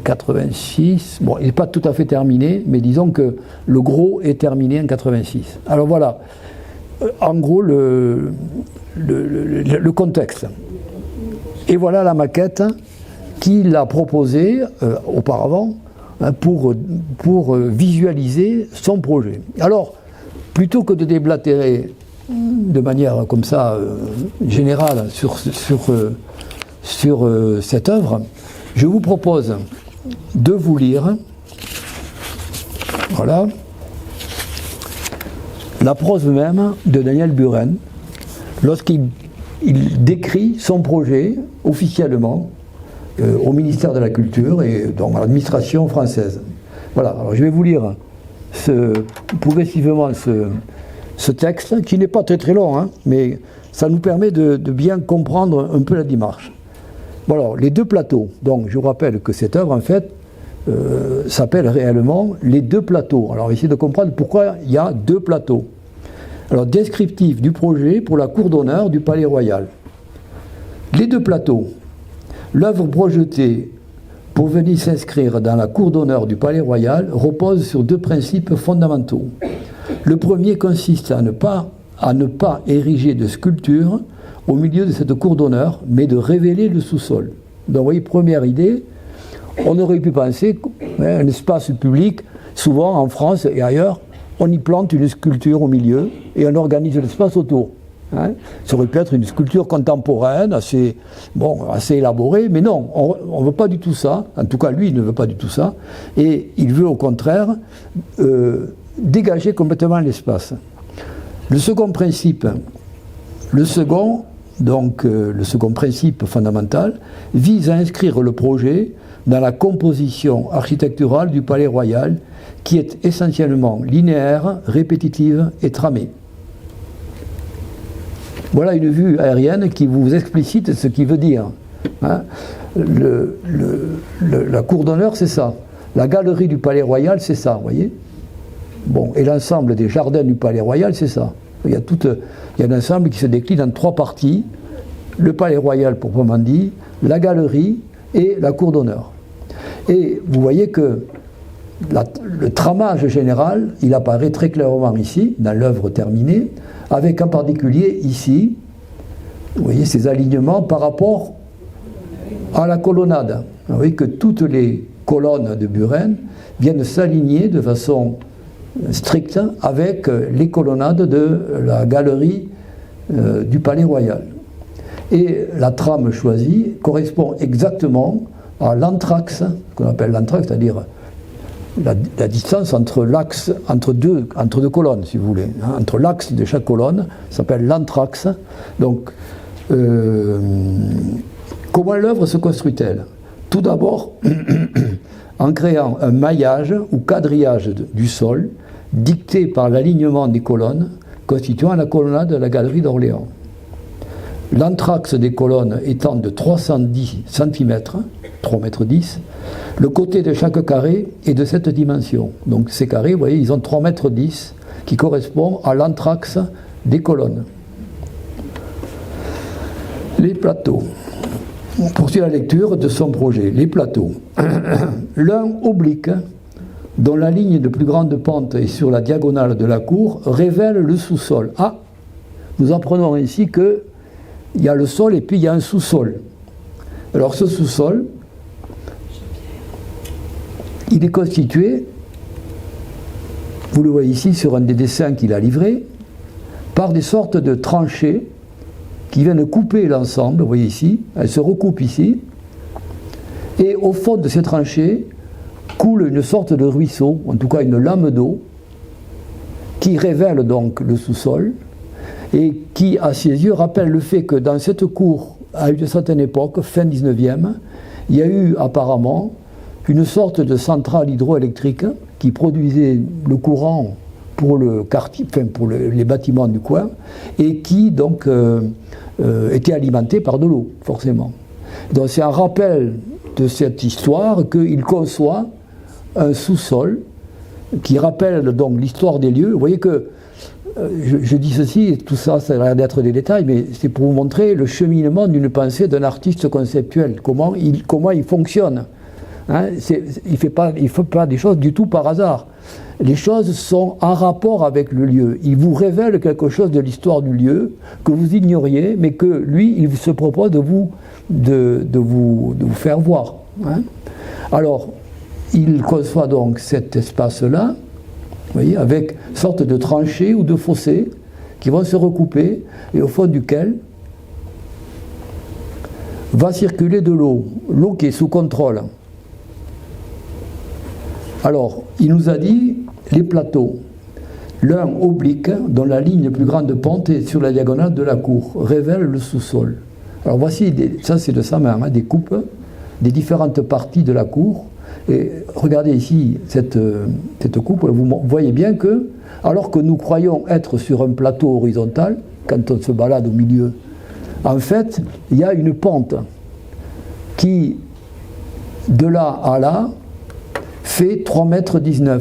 86, bon, il n'est pas tout à fait terminé, mais disons que le gros est terminé en 86. Alors voilà, en gros, le contexte. Et voilà la maquette qu'il a proposée auparavant, hein, pour visualiser son projet. Alors, plutôt que de déblatérer de manière comme ça générale sur cette œuvre, je vous propose de vous lire, voilà, la prose même de Daniel Buren lorsqu'il décrit son projet officiellement au ministère de la Culture et donc à l'administration française. Voilà, alors je vais vous lire progressivement ce texte, qui n'est pas très très long, hein, mais ça nous permet de bien comprendre un peu la démarche. Bon, alors, les 2 plateaux. Donc, je vous rappelle que cette œuvre, en fait, s'appelle réellement les 2 plateaux. Alors, essayez de comprendre pourquoi il y a 2 plateaux. Alors, descriptif du projet pour la cour d'honneur du Palais Royal. Les 2 plateaux. L'œuvre projetée pour venir s'inscrire dans la cour d'honneur du Palais Royal repose sur 2 principes fondamentaux. Le premier consiste à ne pas ériger de sculpture au milieu de cette cour d'honneur, mais de révéler le sous-sol. Donc, vous voyez, première idée, on aurait pu penser qu'un espace public, souvent en France et ailleurs, on y plante une sculpture au milieu et on organise l'espace autour. Hein. Ça aurait pu être une sculpture contemporaine, assez élaborée, mais non, on ne veut pas du tout ça. En tout cas, lui, il ne veut pas du tout ça. Et il veut, au contraire, dégager complètement l'espace. Le second principe fondamental vise à inscrire le projet dans la composition architecturale du Palais Royal, qui est essentiellement linéaire, répétitive et tramée. Voilà une vue aérienne qui vous explicite ce qu'il veut dire. Hein. La cour d'honneur, c'est ça. La galerie du Palais Royal, c'est ça, vous voyez. Bon, et l'ensemble des jardins du Palais Royal, c'est ça. Il y a un ensemble qui se décline en 3 parties. Le Palais Royal, proprement dit, la galerie et la cour d'honneur. Et vous voyez que le tramage général, il apparaît très clairement ici, dans l'œuvre terminée, avec en particulier ici, vous voyez ces alignements par rapport à la colonnade. Vous voyez que toutes les colonnes de Buren viennent s'aligner de façon stricte avec les colonnades de la galerie du Palais Royal. Et la trame choisie correspond exactement à l'anthrax, qu'on appelle l'anthrax, c'est-à-dire la distance entre l'axe, entre deux colonnes, si vous voulez. Hein, entre l'axe de chaque colonne, ça s'appelle l'anthrax. Donc, comment l'œuvre se construit-elle? Tout d'abord, en créant un maillage ou quadrillage du sol, dicté par l'alignement des colonnes constituant la colonnade de la galerie d'Orléans. L'anthrax des colonnes étant de 310 cm, 3,10 m, le côté de chaque carré est de cette dimension. Donc ces carrés, vous voyez, ils ont 3,10 m qui correspond à l'anthrax des colonnes. Les plateaux. On poursuit la lecture de son projet. Les plateaux. L'un oblique, dont la ligne de plus grande pente est sur la diagonale de la cour, révèle le sous-sol. Ah, nous apprenons ici que il y a le sol et puis il y a un sous-sol. Alors ce sous-sol, il est constitué, vous le voyez ici sur un des dessins qu'il a livré, par des sortes de tranchées qui viennent couper l'ensemble, vous voyez ici, elles se recoupent ici, et au fond de ces tranchées coule une sorte de ruisseau, en tout cas une lame d'eau, qui révèle donc le sous-sol, et qui, à ses yeux, rappelle le fait que dans cette cour, à une certaine époque, fin 19e, il y a eu apparemment une sorte de centrale hydroélectrique qui produisait le courant pour le quartier, enfin pour les bâtiments du coin, et qui donc était alimentée par de l'eau, forcément. Donc c'est un rappel de cette histoire qu'il conçoit un sous-sol qui rappelle donc l'histoire des lieux. Vous voyez que je dis ceci, et tout ça, ça a l'air d'être des détails, mais c'est pour vous montrer le cheminement d'une pensée d'un artiste conceptuel, comment il fonctionne. Hein, il ne fait pas des choses du tout par hasard. Les choses sont en rapport avec le lieu. Il vous révèle quelque chose de l'histoire du lieu que vous ignoriez, mais que lui, il se propose de vous faire voir. Hein. Alors, il conçoit donc cet espace-là, vous voyez, avec une sorte de tranchées ou de fossés qui vont se recouper et au fond duquel va circuler de l'eau qui est sous contrôle. Alors, il nous a dit les plateaux, l'un oblique dont la ligne plus grande pente est sur la diagonale de la cour, révèle le sous-sol. Alors voici, ça c'est de sa main, hein, des coupes des différentes parties de la cour. Et regardez ici cette coupe, vous voyez bien que, alors que nous croyons être sur un plateau horizontal, quand on se balade au milieu, en fait, il y a une pente qui, de là à là, fait 3,19 m.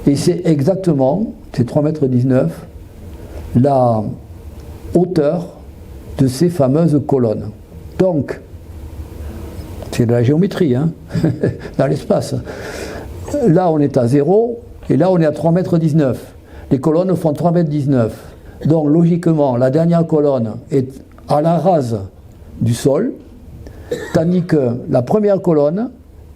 Et c'est exactement, ces 3,19 m, la hauteur de ces fameuses colonnes. Donc, c'est de la géométrie, hein, dans l'espace. Là, on est à 0, et là, on est à 3,19 m. Les colonnes font 3,19 m. Donc, logiquement, la dernière colonne est à la rase du sol, tandis que la première colonne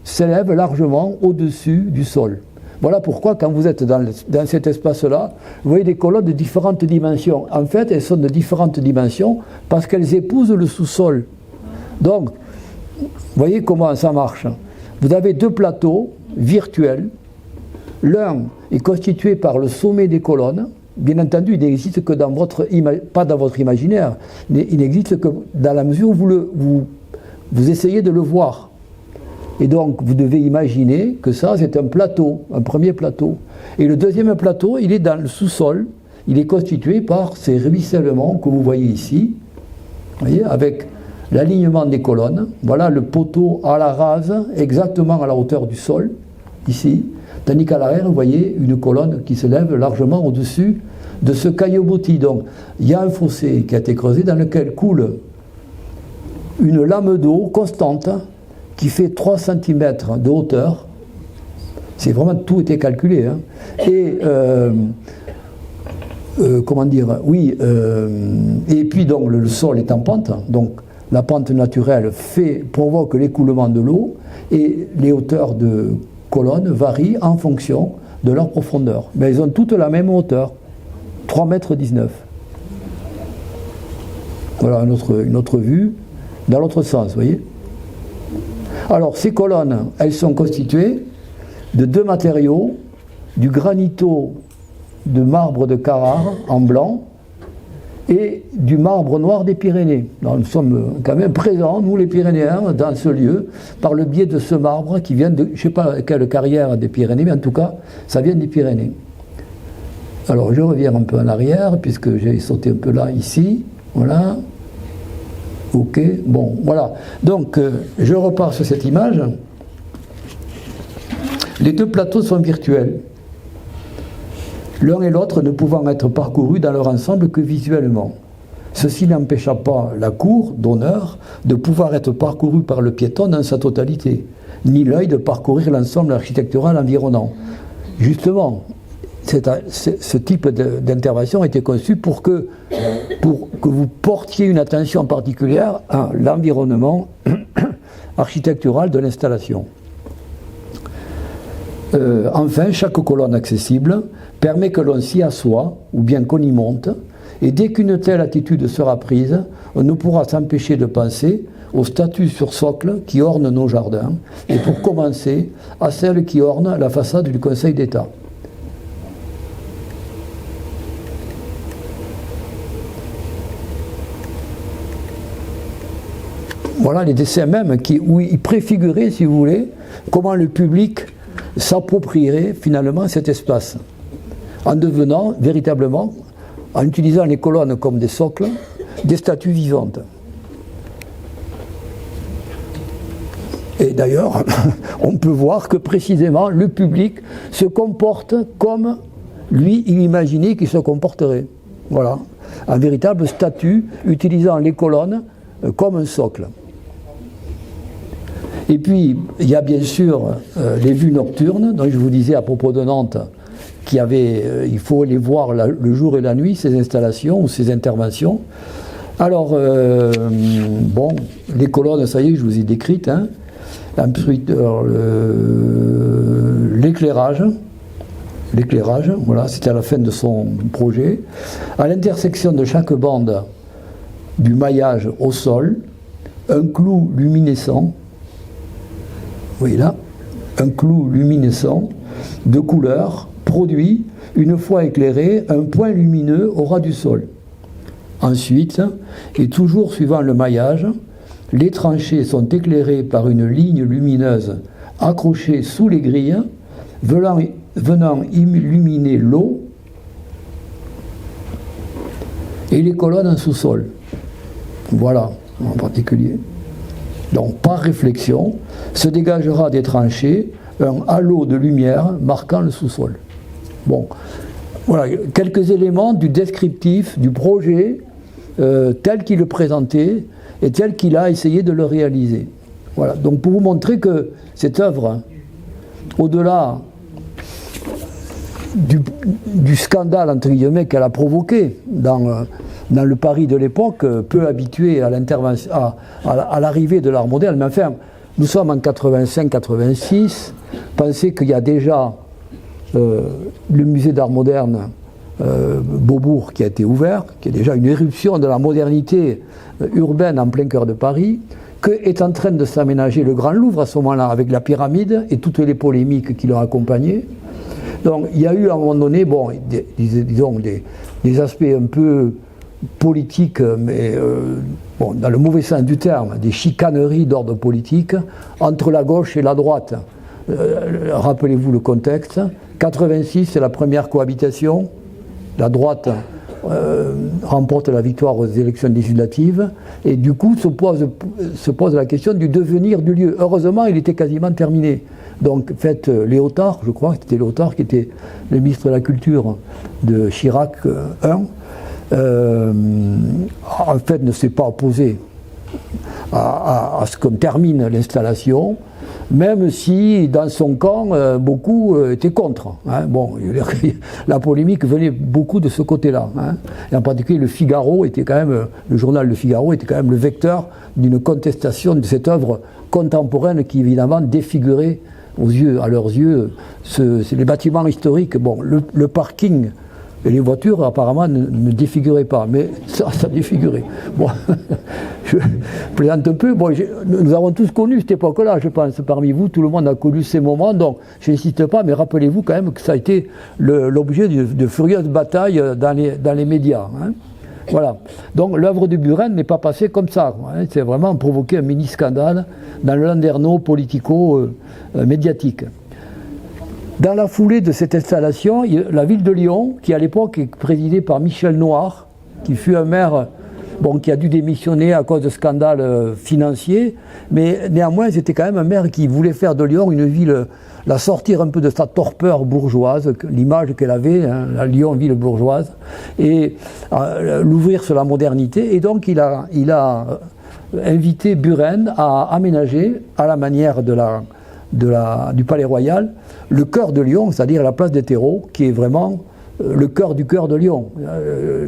s'élève largement au-dessus du sol. Voilà pourquoi, quand vous êtes dans cet espace-là, vous voyez des colonnes de différentes dimensions. En fait, elles sont de différentes dimensions parce qu'elles épousent le sous-sol. Donc, vous voyez comment ça marche. Vous avez deux plateaux virtuels. L'un est constitué par le sommet des colonnes. Bien entendu, il n'existe que pas dans votre imaginaire. Il n'existe que dans la mesure où vous essayez de le voir. Et donc, vous devez imaginer que ça, c'est un plateau, un premier plateau. Et le deuxième plateau, il est dans le sous-sol. Il est constitué par ces ruissellements que vous voyez ici, voyez, avec l'alignement des colonnes. Voilà le poteau à la rase, exactement à la hauteur du sol, ici. Tandis qu'à l'arrière, vous voyez une colonne qui se lève largement au-dessus de ce caillebotis. Donc, il y a un fossé qui a été creusé dans lequel coule une lame d'eau constante qui fait 3 cm de hauteur. C'est vraiment, tout été calculé. Hein. Et, comment dire, oui, et puis donc le sol est en pente, donc la pente naturelle provoque l'écoulement de l'eau, et les hauteurs de colonnes varient en fonction de leur profondeur. Mais elles ont toutes la même hauteur, 3,19 m. Voilà une autre vue dans l'autre sens, vous voyez. Alors, ces colonnes, elles sont constituées de deux matériaux, du granito de marbre de Carrare en blanc et du marbre noir des Pyrénées. Alors, nous sommes quand même présents, nous les Pyrénéens, dans ce lieu, par le biais de ce marbre qui vient de, je ne sais pas quelle carrière des Pyrénées, mais en tout cas, ça vient des Pyrénées. Alors, je reviens un peu en arrière, puisque j'ai sauté un peu là, ici, voilà. Ok, bon, voilà. Donc, je repars sur cette image. Les deux plateaux sont virtuels, l'un et l'autre ne pouvant être parcourus dans leur ensemble que visuellement. Ceci n'empêcha pas la cour d'honneur de pouvoir être parcourue par le piéton dans sa totalité, ni l'œil de parcourir l'ensemble architectural environnant. Justement, ce type d'intervention a été conçu pour que vous portiez une attention particulière à l'environnement architectural de l'installation. Enfin, chaque colonne accessible permet que l'on s'y assoie ou bien qu'on y monte, et dès qu'une telle attitude sera prise, on ne pourra s'empêcher de penser aux statues sur socle qui ornent nos jardins, et pour commencer, à celles qui ornent la façade du Conseil d'État. Voilà les dessins même où ils préfiguraient, si vous voulez, comment le public s'approprierait finalement cet espace, en devenant véritablement, en utilisant les colonnes comme des socles, des statues vivantes. Et d'ailleurs, on peut voir que précisément le public se comporte comme lui, il imaginait qu'il se comporterait. Voilà, un véritable statue utilisant les colonnes comme un socle. Et puis, il y a bien sûr les vues nocturnes, dont je vous disais à propos de Nantes, il faut les voir le jour et la nuit, ces installations ou ces interventions. Alors, bon, les colonnes, ça y est, je vous ai décrites. Hein. Ensuite, l'éclairage, voilà, c'était à la fin de son projet. À l'intersection de chaque bande du maillage au sol, un clou luminescent, oui là, un clou luminescent de couleur produit, une fois éclairé, un point lumineux au ras du sol. Ensuite, et toujours suivant le maillage, les tranchées sont éclairées par une ligne lumineuse accrochée sous les grilles, venant illuminer l'eau et les colonnes en sous-sol. Voilà, en particulier. Donc, par réflexion, se dégagera des tranchées un halo de lumière marquant le sous-sol. Bon, voilà, quelques éléments du descriptif, du projet, tel qu'il le présentait et tel qu'il a essayé de le réaliser. Voilà, donc pour vous montrer que cette œuvre, au-delà du scandale, entre guillemets, qu'elle a provoqué dans le Paris de l'époque, peu habitué à l'arrivée de l'art moderne, mais enfin, nous sommes en 85-86, pensez qu'il y a déjà le musée d'art moderne Beaubourg qui a été ouvert, qui est déjà une éruption de la modernité urbaine en plein cœur de Paris, que est en train de s'aménager le Grand Louvre à ce moment-là, avec la pyramide et toutes les polémiques qui l'ont accompagné. Donc il y a eu à un moment donné, bon, disons des aspects un peu politiques, mais bon, dans le mauvais sens du terme, des chicaneries d'ordre politique entre la gauche et la droite. Rappelez-vous le contexte. 86, c'est la première cohabitation. La droite remporte la victoire aux élections législatives et du coup se pose la question du devenir du lieu. Heureusement, il était quasiment terminé. Donc, faites Léotard, je crois que c'était Léotard qui était le ministre de la Culture de Chirac I, en fait ne s'est pas opposé à ce qu'on termine l'installation, même si dans son camp, beaucoup étaient contre. Hein. Bon, la polémique venait beaucoup de ce côté-là. Hein. Et en particulier, le Figaro était quand même, le journal Le Figaro était quand même le vecteur d'une contestation de cette œuvre contemporaine qui évidemment défigurait à leurs yeux, les bâtiments historiques. Bon, le parking et les voitures apparemment ne défiguraient pas, mais ça défigurait. Bon, je plaisante un peu. Bon, nous avons tous connu cette époque-là, je pense, parmi vous, tout le monde a connu ces moments, donc je n'insiste pas, mais rappelez-vous quand même que ça a été l'objet de furieuses batailles dans les médias. Hein. Voilà. Donc l'œuvre de Buren n'est pas passée comme ça. Hein. C'est vraiment provoqué un mini-scandale dans le landerneau politico-médiatique. Dans la foulée de cette installation, la ville de Lyon, qui à l'époque est présidée par Michel Noir, qui fut un maire qui a dû démissionner à cause de scandales financiers, mais néanmoins c'était quand même un maire qui voulait faire de Lyon une ville, la sortir un peu de sa torpeur bourgeoise, l'image qu'elle avait, hein, la Lyon, ville bourgeoise, et l'ouvrir sur la modernité. Et donc il a invité Buren à aménager, à la manière du Palais Royal, le cœur de Lyon, c'est-à-dire la place des terreaux, qui est vraiment le cœur du cœur de Lyon.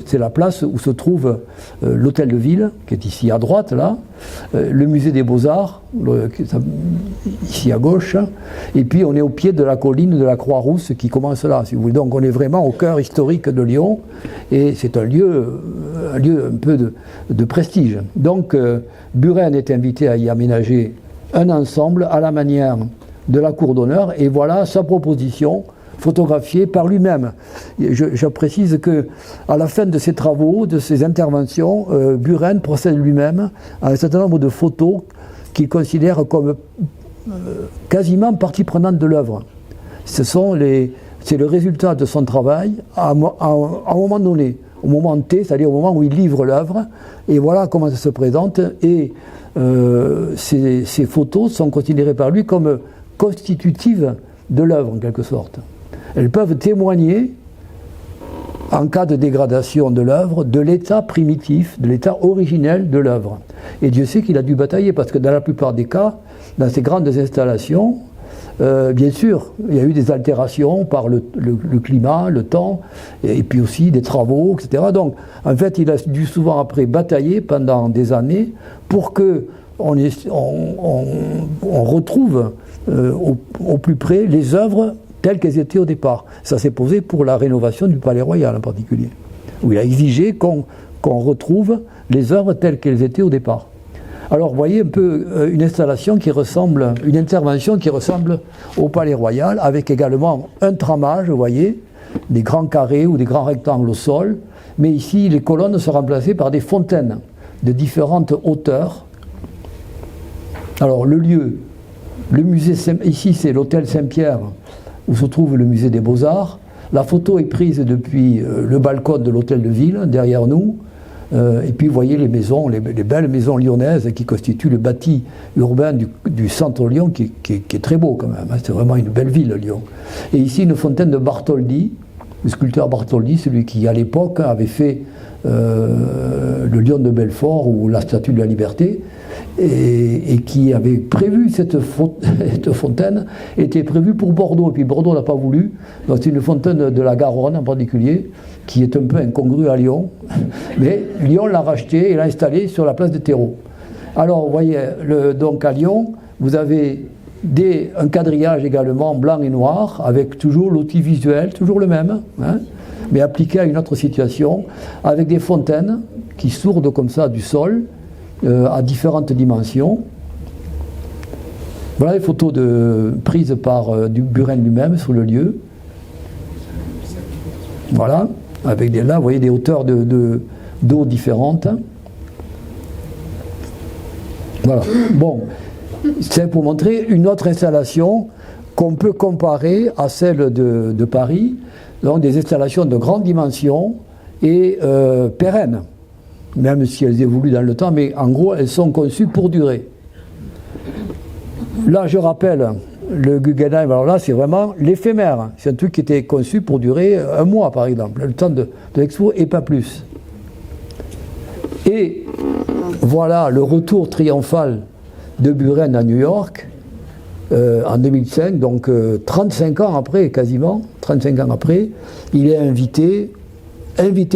C'est la place où se trouve l'hôtel de ville, qui est ici à droite, là, le musée des Beaux-Arts, ici à gauche, et puis on est au pied de la colline de la Croix-Rousse qui commence là, si vous voulez. Donc on est vraiment au cœur historique de Lyon, et c'est un lieu un peu de prestige. Donc Buren est invité à y aménager un ensemble à la manière de la cour d'honneur, et voilà sa proposition photographiée par lui-même. Je précise qu'à la fin de ses travaux, de ses interventions, Buren procède lui-même à un certain nombre de photos qu'il considère comme quasiment partie prenante de l'œuvre. C'est le résultat de son travail à un moment donné, au moment T, c'est-à-dire au moment où il livre l'œuvre, et voilà comment ça se présente. Et ces photos sont considérées par lui comme constitutives de l'œuvre, en quelque sorte. Elles peuvent témoigner, en cas de dégradation de l'œuvre, de l'état primitif, de l'état originel de l'œuvre. Et Dieu sait qu'il a dû batailler, parce que dans la plupart des cas, dans ces grandes installations, bien sûr, il y a eu des altérations par le climat, le temps, et puis aussi des travaux, etc. Donc, en fait, il a dû souvent après batailler pendant des années pour que on retrouve au plus près les œuvres telles qu'elles étaient au départ. Ça s'est posé pour la rénovation du Palais Royal en particulier, où il a exigé qu'on retrouve les œuvres telles qu'elles étaient au départ. Alors vous voyez un peu une intervention qui ressemble au Palais Royal, avec également un tramage, vous voyez, des grands carrés ou des grands rectangles au sol, mais ici les colonnes sont remplacées par des fontaines de différentes hauteurs. Alors le lieu, le musée, ici c'est l'hôtel Saint-Pierre, où se trouve le musée des Beaux-Arts. La photo est prise depuis le balcon de l'hôtel de ville, derrière nous. Et puis vous voyez les maisons, les belles maisons lyonnaises qui constituent le bâti urbain du centre de Lyon, qui est très beau quand même. Hein. C'est vraiment une belle ville, Lyon. Et ici une fontaine de Bartholdi, le sculpteur Bartholdi, celui qui à l'époque avait fait le Lion de Belfort ou la Statue de la Liberté, et qui avait prévu cette fontaine, était prévue pour Bordeaux, et puis Bordeaux n'a pas voulu. Donc c'est une fontaine de la Garonne en particulier, qui est un peu incongrue à Lyon, mais Lyon l'a rachetée et l'a installée sur la place des terreaux. Alors vous voyez, donc à Lyon, vous avez un quadrillage également blanc et noir, avec toujours l'outil visuel, toujours le même, hein, mais appliqué à une autre situation, avec des fontaines qui sourdent comme ça du sol, à différentes dimensions. Voilà les photos prises par Buren lui-même sur le lieu. Voilà, avec là, vous voyez des hauteurs d'eau différentes. Voilà, bon, c'est pour montrer une autre installation qu'on peut comparer à celle de Paris, donc des installations de grande dimension et pérennes, même si elles évoluent dans le temps, mais en gros, elles sont conçues pour durer. Là, je rappelle, le Guggenheim, alors là, c'est vraiment l'éphémère. C'est un truc qui était conçu pour durer un mois, par exemple, le temps de l'expo et pas plus. Et voilà le retour triomphal de Buren à New York en 2005, donc 35 ans après, quasiment, 35 ans après, il est invité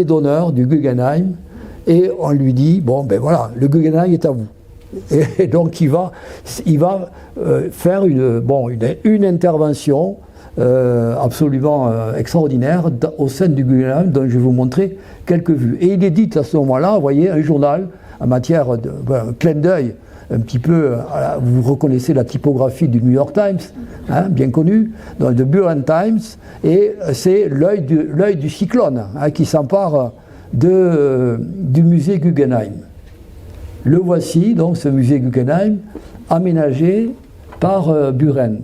d'honneur du Guggenheim, et on lui dit, bon, ben voilà, le Guggenheim est à vous. Et donc il va faire une intervention absolument extraordinaire au sein du Guggenheim, dont je vais vous montrer quelques vues. Et il édite à ce moment-là, vous voyez, un journal en matière de clin d'œil, un petit peu, vous reconnaissez la typographie du New York Times, hein, bien connu, donc de Buren Times, et c'est l'œil du cyclone hein, qui s'empare du musée Guggenheim. Le voici, donc, ce musée Guggenheim, aménagé par Buren.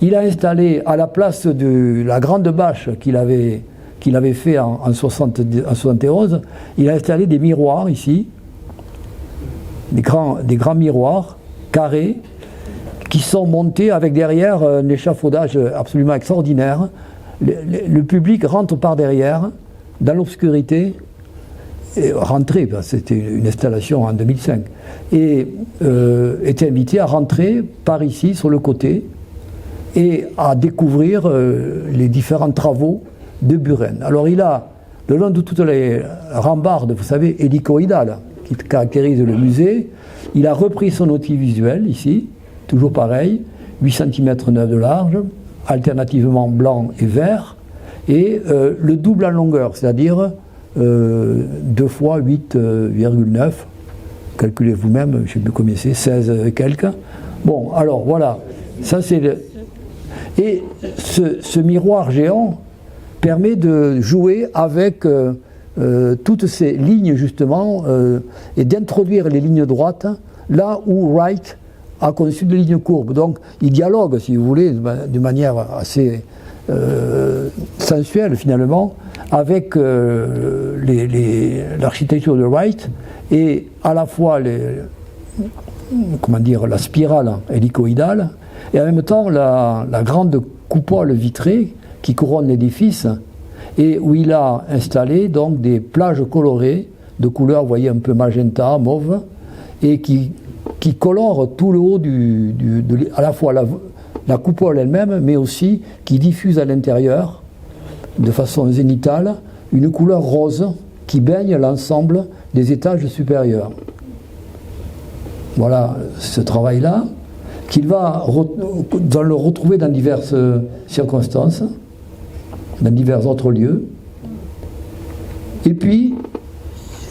Il a installé, à la place de la grande bâche qu'il avait fait en 1971, il a installé des miroirs ici, des grands miroirs carrés, qui sont montés avec derrière un échafaudage absolument extraordinaire. Le public rentre par derrière, dans l'obscurité, et rentrer, c'était une installation en 2005, et était invité à rentrer par ici, sur le côté, et à découvrir les différents travaux de Buren. Alors il a, le long de toutes les rambardes, vous savez, hélicoïdales, qui caractérisent le musée, il a repris son outil visuel, ici, toujours pareil, 8 cm 9 de large, alternativement blanc et vert, et le double en longueur, c'est-à-dire 2 fois 8,9, calculez vous-même, je ne sais plus combien c'est, 16 et quelques. Bon, alors voilà, ça c'est et ce miroir géant permet de jouer avec toutes ces lignes justement et d'introduire les lignes droites là où Wright a conçu des lignes courbes. Donc il dialogue, si vous voulez, de manière assez sensuelle finalement avec l'architecture de Wright, et à la fois la spirale hélicoïdale et en même temps la grande coupole vitrée qui couronne l'édifice, et où il a installé donc des plages colorées de couleurs, vous voyez, un peu magenta, mauve, et qui colorent tout le haut à la fois la coupole elle-même, mais aussi qui diffuse à l'intérieur, de façon zénithale, une couleur rose qui baigne l'ensemble des étages supérieurs. Voilà ce travail-là, qu'il va le retrouver dans diverses circonstances, dans divers autres lieux. Et puis,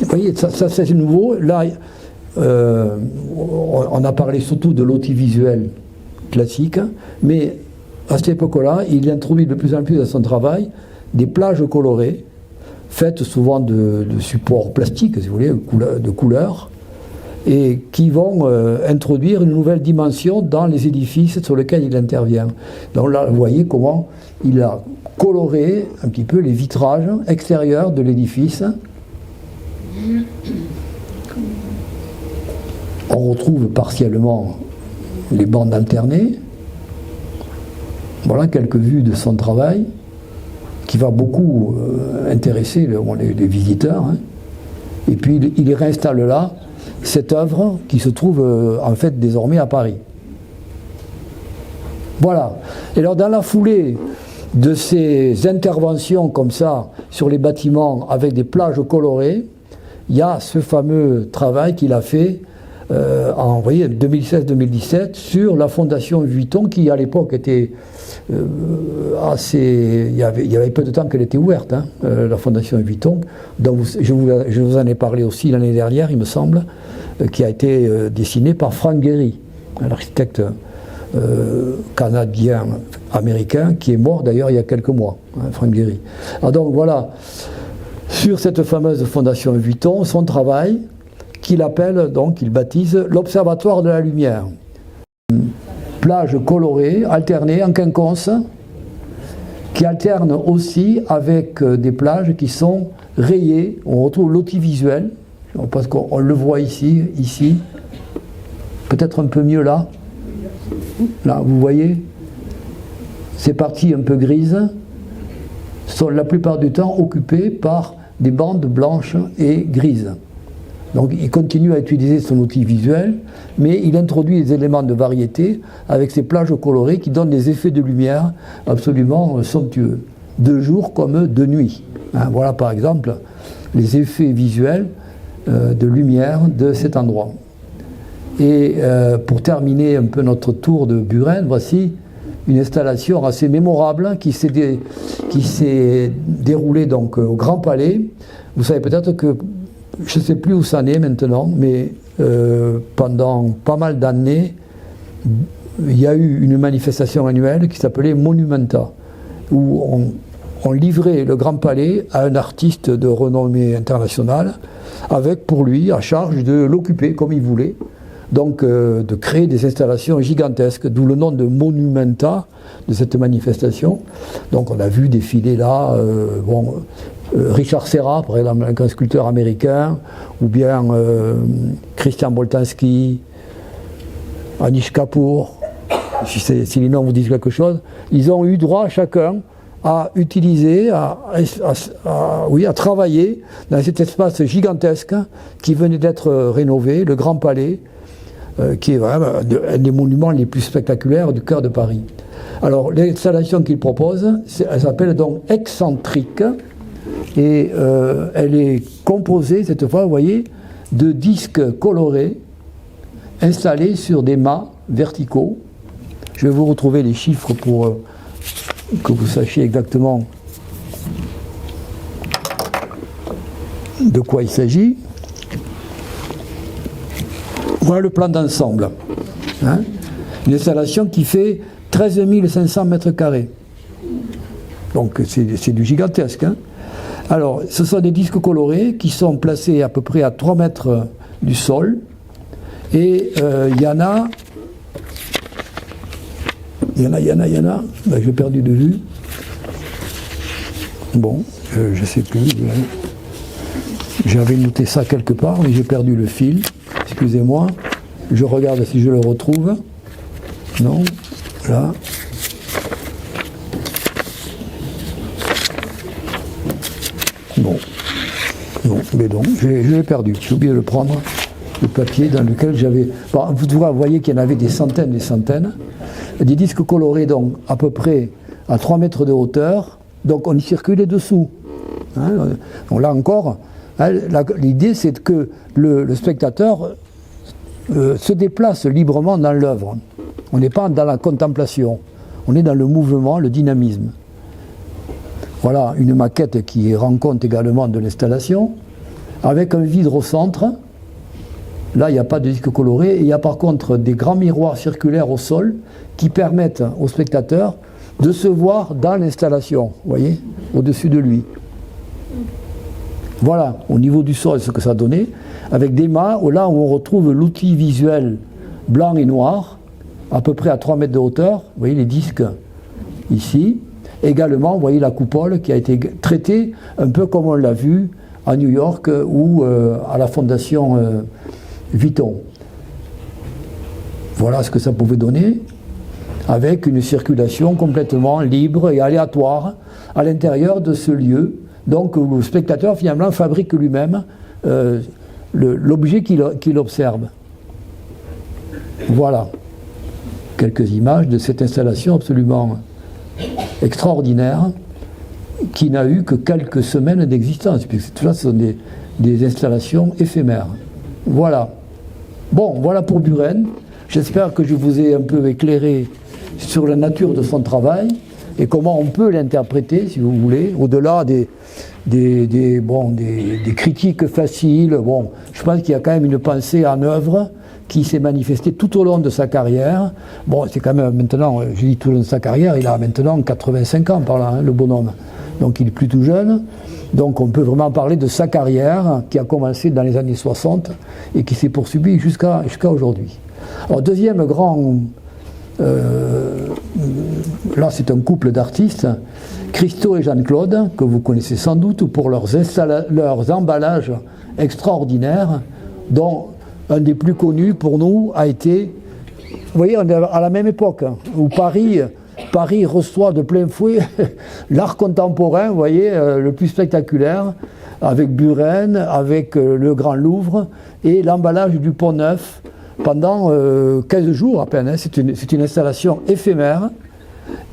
vous voyez, ça c'est nouveau. Là, on a parlé surtout de l'outil visuel classique, mais à cette époque-là, il introduit de plus en plus dans son travail des plages colorées, faites souvent de supports plastiques, si vous voulez, de couleurs, et qui vont introduire une nouvelle dimension dans les édifices sur lesquels il intervient. Donc là, vous voyez comment il a coloré un petit peu les vitrages extérieurs de l'édifice. On retrouve partiellement les bandes alternées. Voilà quelques vues de son travail qui va beaucoup intéresser les visiteurs. Hein. Et puis il réinstalle là cette œuvre qui se trouve en fait désormais à Paris. Voilà. Et alors dans la foulée de ces interventions comme ça sur les bâtiments avec des plages colorées, il y a ce fameux travail qu'il a fait en 2016-2017 sur la fondation Vuitton qui à l'époque était assez... Il y avait peu de temps qu'elle était ouverte, hein, la fondation Vuitton. Donc je vous en ai parlé aussi l'année dernière, il me semble, qui a été dessinée par Frank Gehry, l'architecte canadien-américain qui est mort d'ailleurs il y a quelques mois, hein, Frank Gehry. Alors donc voilà, sur cette fameuse fondation Vuitton, son travail qu'il appelle, donc il baptise l'Observatoire de la Lumière. Plage colorée, alternée en quinconce, qui alterne aussi avec des plages qui sont rayées. On retrouve l'outil visuel, parce qu'on le voit ici, peut-être un peu mieux là. Là, vous voyez, ces parties un peu grises sont la plupart du temps occupées par des bandes blanches et grises. Donc il continue à utiliser son outil visuel, mais il introduit des éléments de variété avec ces plages colorées qui donnent des effets de lumière absolument somptueux, de jour comme de nuit. Hein, voilà par exemple les effets visuels de lumière de cet endroit. Et pour terminer un peu notre tour de Buren, voici une installation assez mémorable qui s'est déroulée donc au Grand Palais. Vous savez peut-être que je ne sais plus où ça en est maintenant, mais pendant pas mal d'années, il y a eu une manifestation annuelle qui s'appelait Monumenta, où on livrait le Grand Palais à un artiste de renommée internationale, avec pour lui à charge de l'occuper comme il voulait, donc de créer des installations gigantesques, d'où le nom de Monumenta de cette manifestation. Donc on a vu défiler là, Richard Serra, par exemple, un sculpteur américain, ou bien Christian Boltanski, Anish Kapoor, si les noms vous disent quelque chose. Ils ont eu droit chacun à utiliser, à travailler dans cet espace gigantesque qui venait d'être rénové, le Grand Palais, qui est vraiment un des monuments les plus spectaculaires du cœur de Paris. Alors l'installation qu'il propose, elle s'appelle donc Excentrique, et elle est composée cette fois, vous voyez, de disques colorés installés sur des mâts verticaux. Je vais vous retrouver les chiffres pour que vous sachiez exactement de quoi il s'agit. Voilà le plan d'ensemble. Hein, une installation qui fait 13 500 mètres carrés. Donc c'est du gigantesque. Hein. Alors, ce sont des disques colorés qui sont placés à peu près à 3 mètres du sol. Et il y en a. Ben, j'ai perdu de vue. Bon, je ne sais plus. J'avais noté ça quelque part, mais j'ai perdu le fil. Excusez-moi. Je regarde si je le retrouve. Non, là. Bon, non, mais donc, je l'ai perdu. J'ai oublié de le prendre, le papier dans lequel j'avais... Bon, vous voyez qu'il y en avait des centaines. Des disques colorés, donc, à peu près à 3 mètres de hauteur. Donc, on y circulait dessous. Hein, donc là encore, hein, l'idée, c'est que le spectateur se déplace librement dans l'œuvre. On n'est pas dans la contemplation. On est dans le mouvement, le dynamisme. Voilà une maquette qui rend compte également de l'installation, avec un vide au centre. Là, il n'y a pas de disque coloré, et il y a par contre des grands miroirs circulaires au sol qui permettent aux spectateurs de se voir dans l'installation, vous voyez, au-dessus de lui. Voilà, au niveau du sol, ce que ça donnait, avec des mâts, là où on retrouve l'outil visuel blanc et noir, à peu près à 3 mètres de hauteur, vous voyez les disques ici. Également, vous voyez la coupole qui a été traitée un peu comme on l'a vu à New York ou à la fondation Vuitton. Voilà ce que ça pouvait donner, avec une circulation complètement libre et aléatoire à l'intérieur de ce lieu. Donc le spectateur finalement fabrique lui-même l'objet qu'il observe. Voilà quelques images de cette installation absolument extraordinaire qui n'a eu que quelques semaines d'existence, puisque tout ça ce sont des installations éphémères. Voilà. Bon, voilà pour Buren. J'espère que je vous ai un peu éclairé sur la nature de son travail et comment on peut l'interpréter, si vous voulez, au-delà des critiques faciles. Bon, je pense qu'il y a quand même une pensée en œuvre qui s'est manifestée tout au long de sa carrière. Bon, c'est quand même maintenant, je dis tout au long de sa carrière, il a maintenant 85 ans par là, hein, le bonhomme. Donc il est plus tout jeune. Donc on peut vraiment parler de sa carrière qui a commencé dans les années 60 et qui s'est poursuivie jusqu'à aujourd'hui. Alors deuxième grand... là c'est un couple d'artistes, Christo et Jeanne-Claude, que vous connaissez sans doute pour leurs emballages extraordinaires, dont un des plus connus pour nous a été, vous voyez, on est à la même époque, hein, où Paris reçoit de plein fouet l'art contemporain, vous voyez, le plus spectaculaire, avec Buren, avec le Grand Louvre, et l'emballage du Pont-Neuf, pendant 15 jours à peine. Hein. C'est une installation éphémère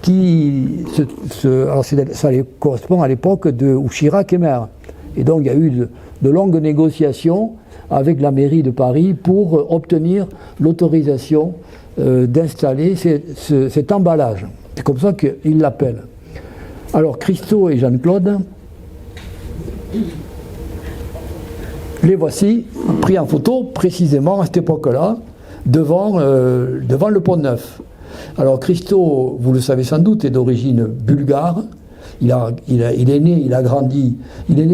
qui alors ça correspond à l'époque où Chirac est maire. Et donc il y a eu de longues négociations avec la mairie de Paris pour obtenir l'autorisation d'installer cet emballage. C'est comme ça qu'ils l'appellent. Alors Christo et Jeanne-Claude, les voici pris en photo précisément à cette époque-là, devant le Pont-Neuf. Alors Christo, vous le savez sans doute, est d'origine bulgare. Il est né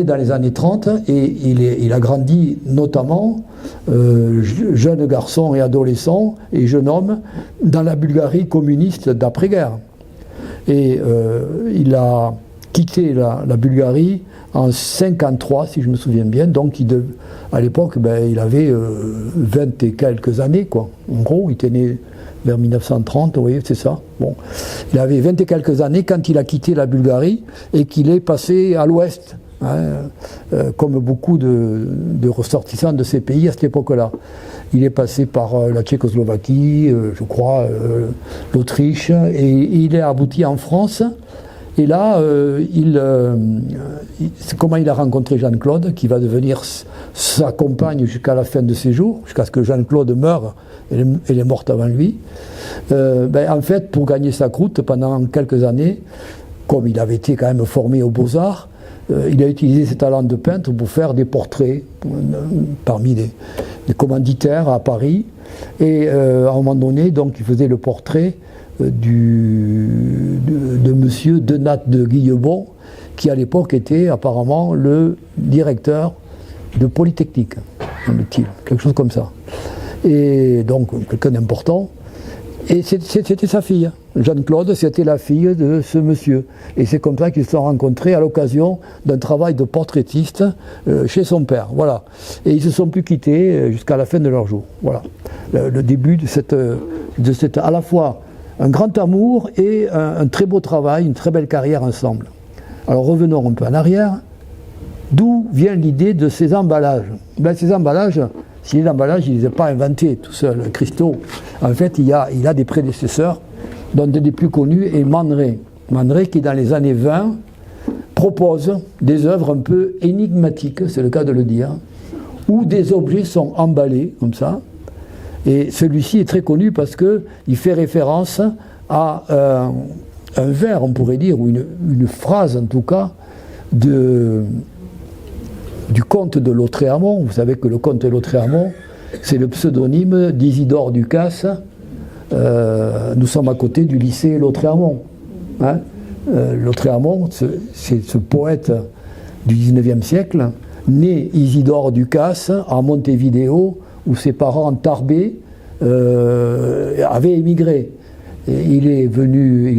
dans les années 30 et il a grandi notamment jeune garçon et adolescent et jeune homme dans la Bulgarie communiste d'après-guerre. Et il a quitté la Bulgarie en 1953, si je me souviens bien. Donc à l'époque, il avait 20 et quelques années, quoi. En gros, il était né vers 1930, vous voyez, c'est ça. Bon. Il avait 20 et quelques années quand il a quitté la Bulgarie et qu'il est passé à l'ouest, hein, comme beaucoup de ressortissants de ces pays à cette époque-là. Il est passé par la Tchécoslovaquie, je crois, l'Autriche, et il est abouti en France. Et là, c'est comment il a rencontré Jeanne-Claude, qui va devenir sa compagne jusqu'à la fin de ses jours, jusqu'à ce que Jeanne-Claude meure. Elle est morte avant lui. En fait, pour gagner sa croûte pendant quelques années, comme il avait été quand même formé aux Beaux-Arts, il a utilisé ses talents de peintre pour faire des portraits parmi les commanditaires à Paris. Et à un moment donné, donc, il faisait le portrait de monsieur Denat de Guillemont, qui à l'époque était apparemment le directeur de Polytechnique, quelque chose comme ça. Et donc quelqu'un d'important. Et c'était sa fille. Jeanne-Claude, c'était la fille de ce monsieur. Et c'est comme ça qu'ils se sont rencontrés à l'occasion d'un travail de portraitiste chez son père. Voilà. Et ils se sont plus quittés jusqu'à la fin de leur jour. Voilà. Le début de cette à la fois un grand amour et un très beau travail, une très belle carrière ensemble. Alors revenons un peu en arrière. D'où vient l'idée de ces emballages? Ces emballages, si l'emballage, il ne les a pas inventés tout seul, Christo. En fait, il a des prédécesseurs, dont un des plus connus est Man Ray. Man Ray qui, dans les années 20, propose des œuvres un peu énigmatiques, c'est le cas de le dire, où des objets sont emballés, comme ça. Et celui-ci est très connu parce qu'il fait référence à un vers, on pourrait dire, ou une phrase en tout cas, du comte de Lautréamont. Vous savez que le comte de Lautréamont, c'est le pseudonyme d'Isidore Ducasse. Nous sommes à côté du lycée Lautréamont. Hein. Lautréamont, c'est ce poète du 19e siècle, né Isidore Ducasse à Montevideo, où ses parents tarbés avaient émigré. Et il est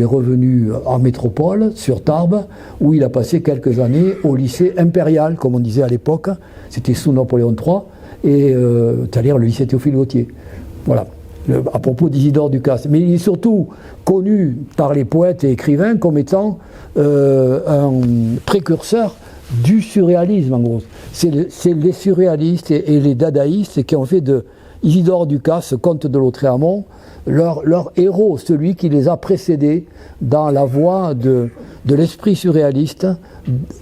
revenu en métropole, sur Tarbes, où il a passé quelques années au lycée impérial, comme on disait à l'époque. C'était sous Napoléon III, c'est-à-dire le lycée Théophile Gautier. Voilà, à propos d'Isidore Ducasse. Mais il est surtout connu par les poètes et écrivains comme étant un précurseur du surréalisme, en gros. C'est les surréalistes et les dadaïstes qui ont fait de Isidore Ducasse, comte de Lautréamont, leur héros, celui qui les a précédés dans la voie de l'esprit surréaliste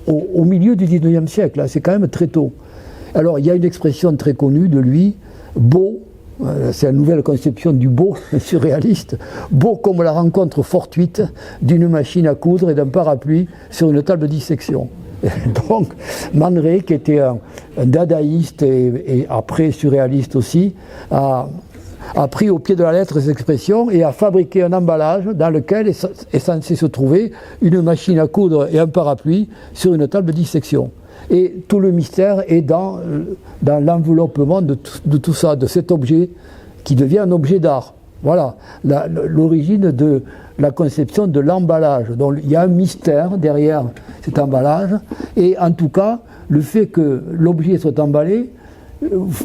au milieu du 19e siècle. C'est quand même très tôt. Alors, il y a une expression très connue de lui, beau C'est la nouvelle conception du beau surréaliste, beau comme la rencontre fortuite d'une machine à coudre et d'un parapluie sur une table de dissection. Donc, Man Ray, qui était un dadaïste et après surréaliste aussi, a pris au pied de la lettre ces expressions et a fabriqué un emballage dans lequel est censé se trouver une machine à coudre et un parapluie sur une table de dissection. Et tout le mystère est dans l'enveloppement de tout ça, de cet objet qui devient un objet d'art. Voilà l'origine de la conception de l'emballage. Donc il y a un mystère derrière cet emballage, et en tout cas, le fait que l'objet soit emballé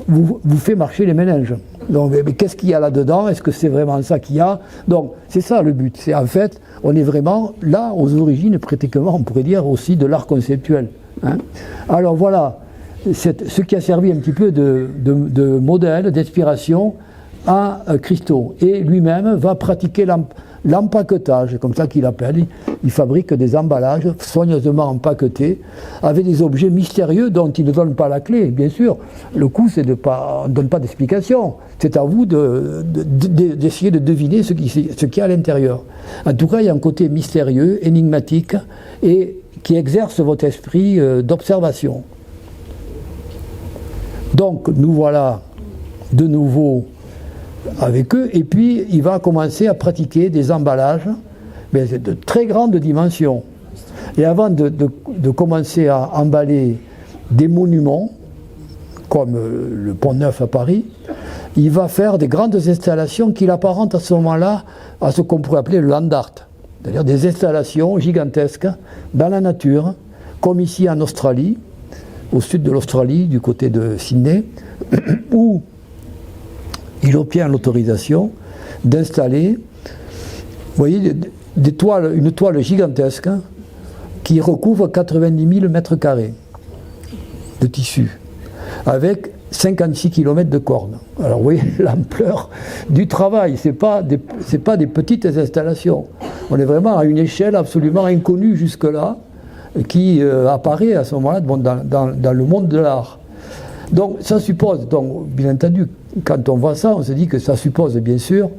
vous fait marcher les méninges. Donc, mais qu'est-ce qu'il y a là-dedans? Est-ce que c'est vraiment ça qu'il y a? Donc, c'est ça le but. C'est en fait, on est vraiment là aux origines, pratiquement, on pourrait dire aussi de l'art conceptuel. Hein. Alors voilà, ce qui a servi un petit peu de modèle, d'inspiration à Christo. Et lui-même va pratiquer l'empaquetage, comme ça qu'il appelle. Il fabrique des emballages soigneusement empaquetés avec des objets mystérieux dont il ne donne pas la clé, bien sûr. Le coup, c'est on ne donne pas d'explication. C'est à vous d'essayer de deviner ce qu'il y a à l'intérieur. En tout cas, il y a un côté mystérieux, énigmatique, et qui exerce votre esprit d'observation. Donc, nous voilà de nouveau avec eux, et puis il va commencer à pratiquer des emballages mais de très grande dimension. Et avant de commencer à emballer des monuments, comme le Pont Neuf à Paris, il va faire des grandes installations qu'il apparente à ce moment-là à ce qu'on pourrait appeler le land art, c'est-à-dire des installations gigantesques dans la nature, comme ici en Australie, au sud de l'Australie, du côté de Sydney, où il obtient l'autorisation d'installer, vous voyez, une toile gigantesque qui recouvre 90 000 mètres carrés de tissu, avec 56 km de cordes. Alors vous voyez l'ampleur du travail, c'est pas des petites installations. On est vraiment à une échelle absolument inconnue jusque-là, qui apparaît à ce moment-là dans le monde de l'art. Donc ça suppose, bien entendu, quand on voit ça, on se dit que ça suppose bien sûr,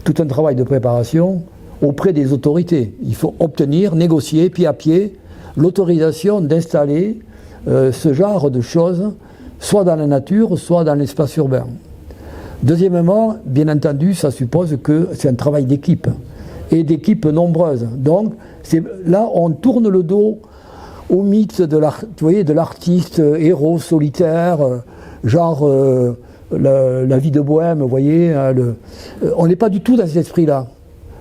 tout un travail de préparation auprès des autorités. Il faut obtenir, négocier, pied à pied, l'autorisation d'installer ce genre de choses, soit dans la nature, soit dans l'espace urbain. Deuxièmement, bien entendu, ça suppose que c'est un travail d'équipe, et d'équipes nombreuses. Donc, là, on tourne le dos au mythe de l'artiste héros solitaire, genre la vie de bohème, vous voyez. On n'est pas du tout dans cet esprit-là.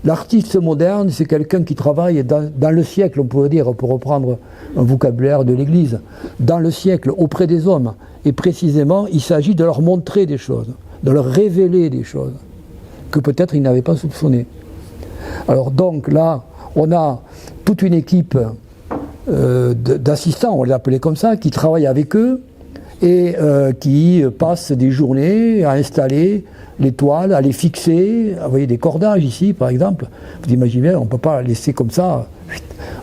L'artiste moderne, c'est quelqu'un qui travaille dans le siècle, on pourrait dire, pour reprendre un vocabulaire de l'Église, dans le siècle, auprès des hommes. Et précisément, il s'agit de leur montrer des choses, de leur révéler des choses que peut-être ils n'avaient pas soupçonnées. Alors donc là, on a toute une équipe d'assistants, on les appelait comme ça, qui travaillent avec eux et qui passent des journées à installer les toiles, à les fixer. Vous voyez des cordages ici par exemple, vous imaginez, on ne peut pas laisser comme ça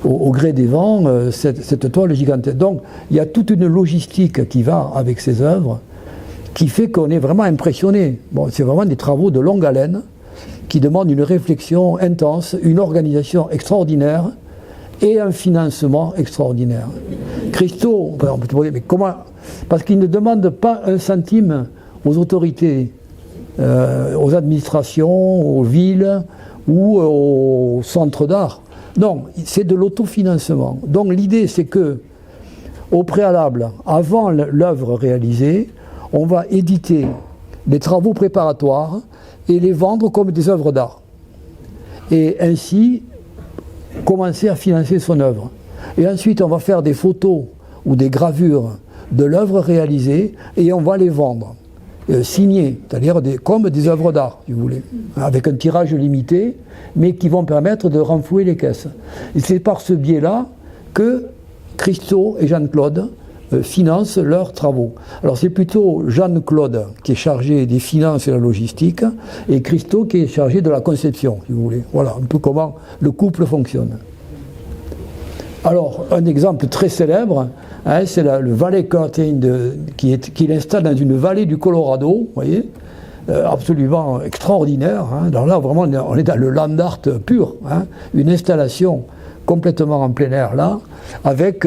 au gré des vents cette toile gigantesque. Donc il y a toute une logistique qui va avec ces œuvres qui fait qu'on est vraiment impressionné. Bon, c'est vraiment des travaux de longue haleine qui demandent une réflexion intense, une organisation extraordinaire et un financement extraordinaire. Christo, on peut dire, mais comment? Parce qu'il ne demande pas un centime aux autorités, aux administrations, aux villes ou aux centres d'art. Non, c'est de l'autofinancement. Donc l'idée, c'est que, au préalable, avant l'œuvre réalisée, on va éditer des travaux préparatoires et les vendre comme des œuvres d'art. Et ainsi, commencer à financer son œuvre. Et ensuite, on va faire des photos ou des gravures de l'œuvre réalisée et on va les vendre, signées, c'est-à-dire comme des œuvres d'art, si vous voulez, avec un tirage limité, mais qui vont permettre de renflouer les caisses. Et c'est par ce biais-là que Christo et Jeanne-Claude financent leurs travaux. Alors c'est plutôt Jeanne-Claude qui est chargé des finances et de la logistique, et Christo qui est chargé de la conception, si vous voulez. Voilà un peu comment le couple fonctionne. Alors, un exemple très célèbre, Hein, c'est le Valley Curtain qu'il installe dans une vallée du Colorado, vous voyez, absolument extraordinaire. Hein. Alors là, vraiment, on est dans le land art pur. Hein. Une installation complètement en plein air, là, avec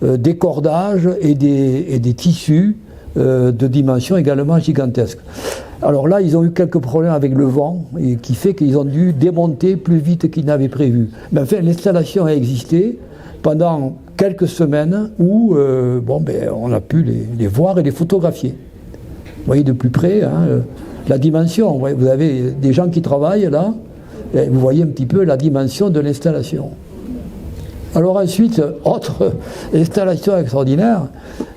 des cordages et des tissus de dimensions également gigantesques. Alors là, ils ont eu quelques problèmes avec le vent, et qui fait qu'ils ont dû démonter plus vite qu'ils n'avaient prévu. Mais enfin, l'installation a existé pendant quelques semaines où on a pu les voir et les photographier. Vous voyez de plus près la dimension. Vous avez des gens qui travaillent là, et vous voyez un petit peu la dimension de l'installation. Alors ensuite, autre installation extraordinaire,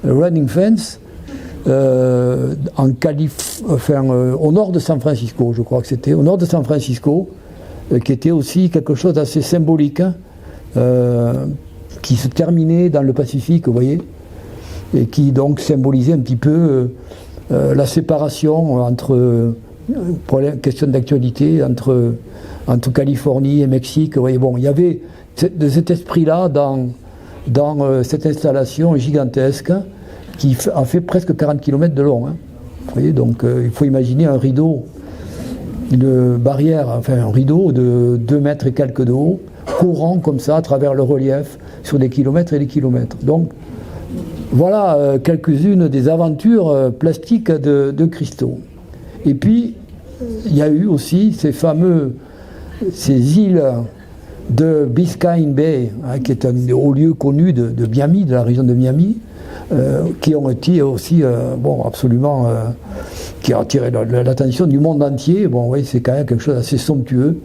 Running Fence, au nord de San Francisco, je crois que c'était, au nord de San Francisco, qui était aussi quelque chose d'assez symbolique, qui se terminait dans le Pacifique, vous voyez, et qui donc symbolisait un petit peu la séparation entre, question d'actualité, entre Californie et Mexique. Vous voyez, bon, il y avait de cet esprit-là dans cette installation gigantesque qui a fait presque 40 km de long. Hein. Vous voyez, donc il faut imaginer un rideau, une barrière, enfin un rideau de 2 mètres et quelques de haut, courant comme ça à travers le relief sur des kilomètres et des kilomètres. Donc voilà quelques-unes des aventures plastiques de Christo. Et puis il y a eu aussi ces îles de Biscayne Bay, hein, qui est un haut lieu connu de Miami, de la région de Miami, qui ont été aussi, absolument, qui a attiré l'attention du monde entier. Bon, oui, c'est quand même quelque chose d'assez somptueux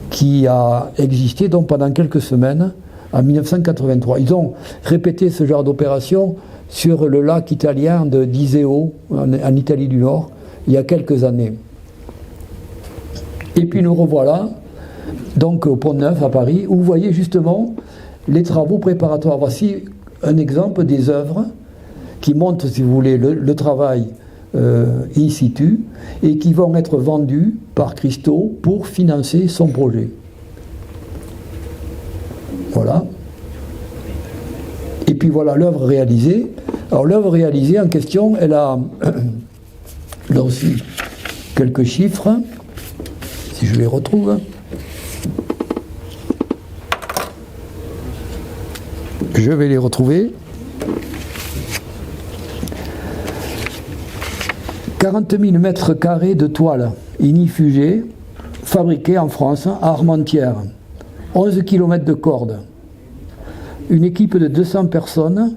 qui a existé donc pendant quelques semaines en 1983. Ils ont répété ce genre d'opération sur le lac italien d'Iseo, en Italie du Nord, il y a quelques années. Et puis nous revoilà donc au Pont-Neuf à Paris, où vous voyez justement les travaux préparatoires. Voici un exemple des œuvres qui montrent, si vous voulez, le travail in situ, et qui vont être vendues par Christo pour financer son projet. Voilà. Et puis voilà l'œuvre réalisée. Alors l'œuvre réalisée en question, elle a là aussi quelques chiffres, si je les retrouve. Je vais les retrouver. 40 000 mètres carrés de toile ignifugée, fabriquée en France, à Armentières. 11 km de cordes. Une équipe de 200 personnes,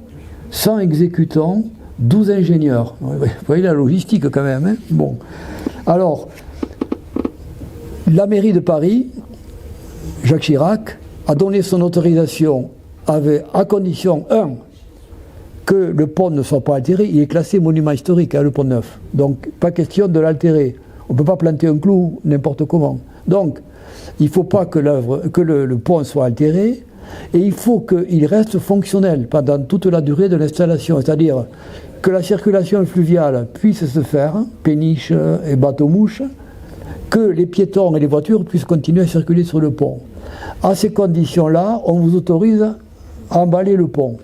100 exécutants, 12 ingénieurs. Vous voyez la logistique quand même. Hein, bon. Alors, la mairie de Paris, Jacques Chirac, a donné son autorisation à condition, que le pont ne soit pas altéré. Il est classé monument historique, le Pont-Neuf. Donc, pas question de l'altérer. On ne peut pas planter un clou n'importe comment. Donc, il ne faut pas que le pont soit altéré, et il faut qu'il reste fonctionnel pendant toute la durée de l'installation. C'est-à-dire que la circulation fluviale puisse se faire, péniches et bateaux-mouches, que les piétons et les voitures puissent continuer à circuler sur le pont. À ces conditions-là, on vous autorise à emballer le pont.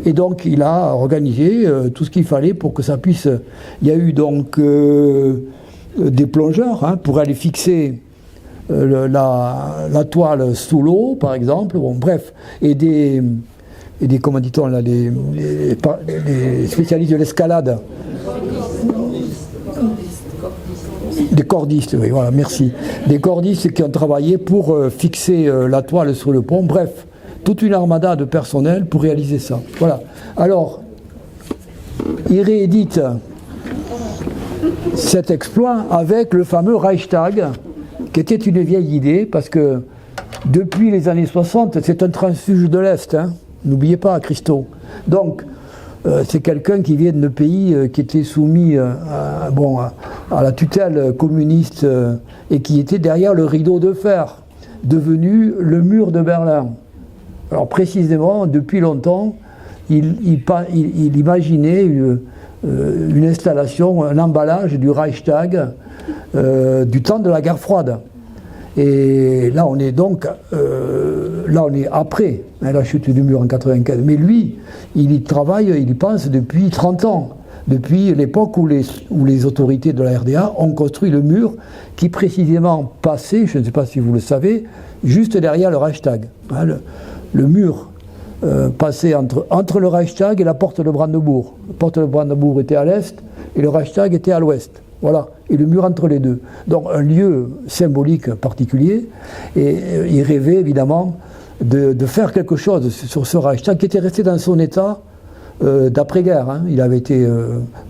Et donc, il a organisé tout ce qu'il fallait pour que ça puisse... Il y a eu donc des plongeurs pour aller fixer la toile sous l'eau, par exemple. Bon, bref, et des comment dit-on là, les spécialistes de l'escalade. Des cordistes, oui, voilà, merci. Des cordistes qui ont travaillé pour fixer la toile sur le pont. Bref, toute une armada de personnel pour réaliser ça. Voilà. Alors, il réédite cet exploit avec le fameux Reichstag, qui était une vieille idée, parce que depuis les années 60, c'est un transfuge de l'Est. Hein. N'oubliez pas, Christo. Donc, c'est quelqu'un qui vient de pays qui était soumis à la tutelle communiste et qui était derrière le rideau de fer, devenu le mur de Berlin. Alors précisément, depuis longtemps, il imaginait une installation, un emballage du Reichstag du temps de la guerre froide. Et là, on est donc, là, on est après la chute du mur en 95. Mais lui, il y travaille, il y pense depuis 30 ans. Depuis l'époque où les autorités de la RDA ont construit le mur qui précisément passait, je ne sais pas si vous le savez, juste derrière le Reichstag. Hein, le mur passait entre le Reichstag et la porte de Brandebourg. La porte de Brandebourg était à l'est et le Reichstag était à l'ouest. Voilà, et le mur entre les deux. Donc un lieu symbolique particulier, et il rêvait évidemment de faire quelque chose sur ce Reichstag qui était resté dans son état d'après-guerre. Hein. Il avait été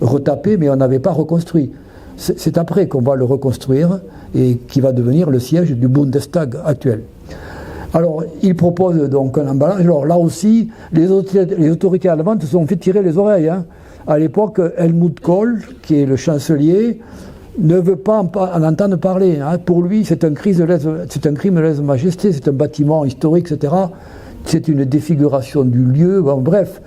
retapé, mais on n'avait pas reconstruit. C'est après qu'on va le reconstruire et qui va devenir le siège du Bundestag actuel. Alors, il propose donc un emballage. Alors là aussi, les autorités allemandes se sont fait tirer les oreilles. Hein. À l'époque, Helmut Kohl, qui est le chancelier, ne veut pas en entendre parler. Hein. Pour lui, c'est un crime de lèse-majesté, c'est un bâtiment historique, etc. C'est une défiguration du lieu. Bon, bref,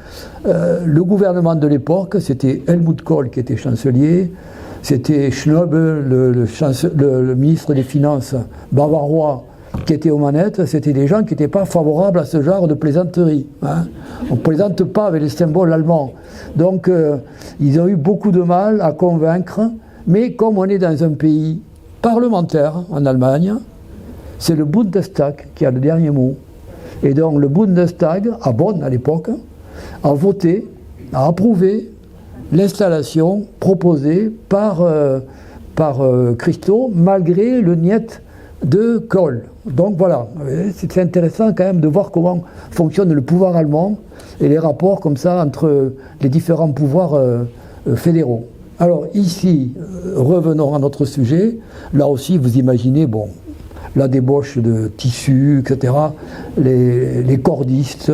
le gouvernement de l'époque, c'était Helmut Kohl qui était chancelier, c'était Schnoebel, le ministre des Finances bavarois, qui était aux manettes. C'était des gens qui n'étaient pas favorables à ce genre de plaisanterie. Hein. On ne plaisante pas avec les symboles allemands. Donc, ils ont eu beaucoup de mal à convaincre, mais comme on est dans un pays parlementaire en Allemagne, c'est le Bundestag qui a le dernier mot. Et donc le Bundestag, à Bonn à l'époque, a voté, a approuvé l'installation proposée par Christo, malgré le niet de Kohl. Donc voilà, c'est intéressant quand même de voir comment fonctionne le pouvoir allemand et les rapports comme ça entre les différents pouvoirs fédéraux. Alors ici, revenons à notre sujet. Là aussi, vous imaginez, bon, la débauche de tissus, etc., les cordistes,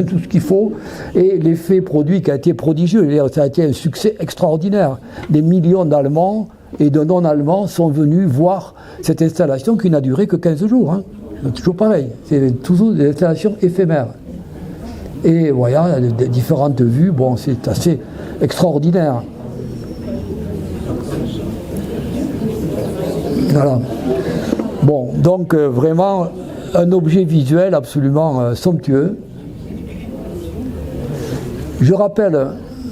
tout ce qu'il faut, et l'effet produit qui a été prodigieux. Ça a été un succès extraordinaire. Des millions d'Allemands et de non-Allemands sont venus voir cette installation qui n'a duré que 15 jours. Hein. Toujours pareil, c'est toujours des installations éphémères. Et voilà, des différentes vues, bon, c'est assez extraordinaire. Voilà. Bon, donc vraiment un objet visuel absolument somptueux. Je rappelle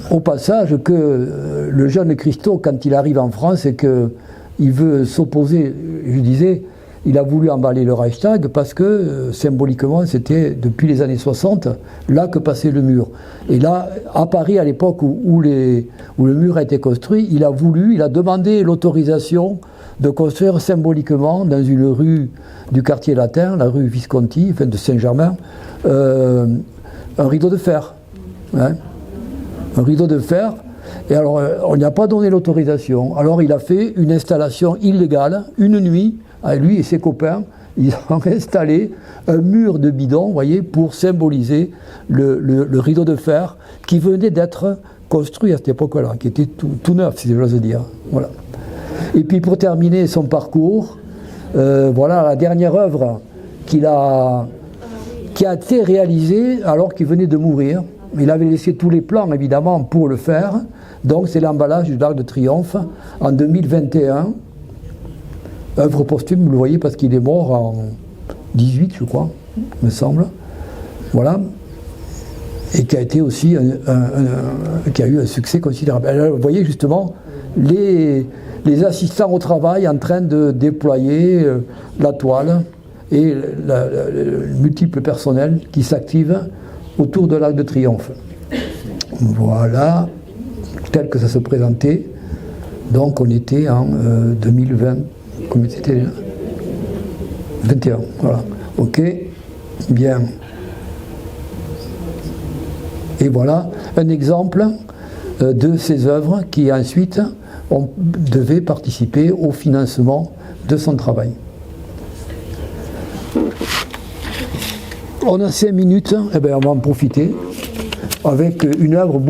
au passage que le jeune Christo, quand il arrive en France et qu'il veut s'opposer, je disais, il a voulu emballer le Reichstag parce que symboliquement c'était depuis les années 60 là que passait le mur. Et là, à Paris, à l'époque où le mur a été construit, il a demandé l'autorisation de construire symboliquement dans une rue du quartier latin, la rue Visconti, enfin de Saint-Germain, un rideau de fer. Hein, un rideau de fer. Et alors, on n'y a pas donné l'autorisation. Alors, il a fait une installation illégale, une nuit, lui et ses copains, ils ont installé un mur de bidon, vous voyez, pour symboliser le rideau de fer qui venait d'être construit à cette époque-là, qui était tout neuf, si j'ose dire. Voilà. Et puis pour terminer son parcours, voilà la dernière œuvre qui a été réalisée alors qu'il venait de mourir. Il avait laissé tous les plans évidemment pour le faire. Donc c'est l'emballage du Arc de Triomphe en 2021. Œuvre posthume, vous le voyez, parce qu'il est mort en 18, je crois, me semble. Voilà. Et qui a été aussi qui a eu un succès considérable. Alors, vous voyez justement les assistants au travail en train de déployer la toile et le multiple personnel qui s'active autour de l'Arc de Triomphe. Voilà, tel que ça se présentait. Donc on était en 2020, combien c'était déjà 21, voilà. Ok, bien. Et voilà un exemple de ces œuvres qui ensuite devaient participer au financement de son travail. On a 5 minutes, eh bien on va en profiter avec une œuvre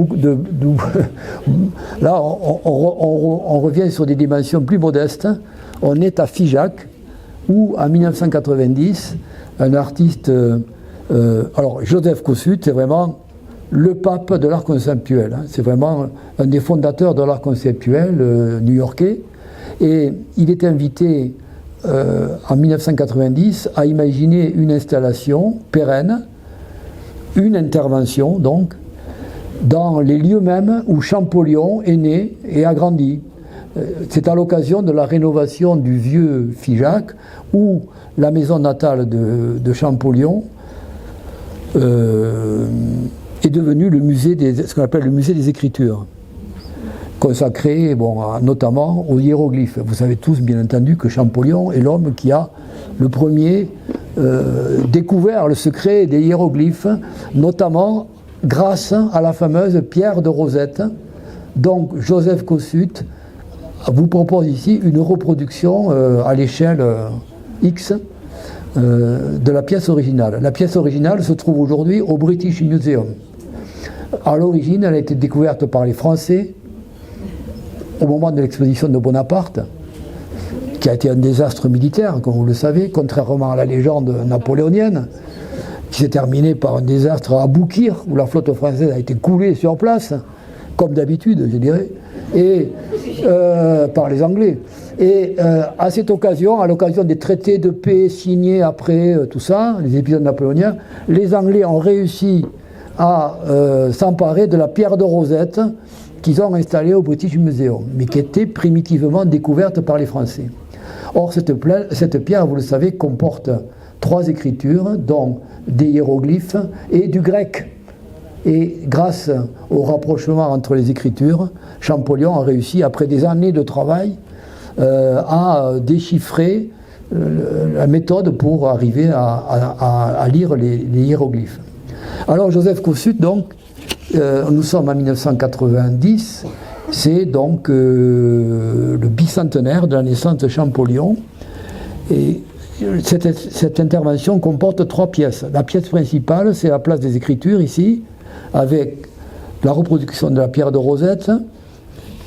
là on revient sur des dimensions plus modestes. On est à Figeac où en 1990 un artiste alors Joseph Kossut, c'est vraiment le pape de l'art conceptuel, hein. C'est vraiment un des fondateurs de l'art conceptuel new-yorkais, et il est invité en 1990, a imaginé une installation pérenne, une intervention donc, dans les lieux mêmes où Champollion est né et a grandi. C'est à l'occasion de la rénovation du vieux Figeac, où la maison natale de Champollion est devenue le musée ce qu'on appelle le musée des Écritures, consacré notamment aux hiéroglyphes. Vous savez tous bien entendu que Champollion est l'homme qui a le premier découvert le secret des hiéroglyphes, notamment grâce à la fameuse pierre de Rosette. Donc Joseph Kossuth vous propose ici une reproduction à l'échelle X de la pièce originale. La pièce originale se trouve aujourd'hui au British Museum. À l'origine, elle a été découverte par les Français au moment de l'exposition de Bonaparte, qui a été un désastre militaire, comme vous le savez, contrairement à la légende napoléonienne, qui s'est terminée par un désastre à Aboukir, où la flotte française a été coulée sur place, comme d'habitude, je dirais, et par les Anglais. Et à cette occasion, à l'occasion des traités de paix signés après tout ça, les épisodes napoléoniens, les Anglais ont réussi à s'emparer de la pierre de Rosette qu'ils ont installée au British Museum, mais qui était primitivement découverte par les Français. Or, cette pierre, vous le savez, comporte 3 écritures, dont des hiéroglyphes et du grec. Et grâce au rapprochement entre les écritures, Champollion a réussi, après des années de travail, à déchiffrer la méthode pour arriver à lire les hiéroglyphes. Alors Joseph Kossuth, donc, nous sommes en 1990, c'est donc le bicentenaire de la naissance de Champollion. Et cette intervention comporte 3 pièces. La pièce principale, c'est la place des Écritures, ici, avec la reproduction de la pierre de Rosette,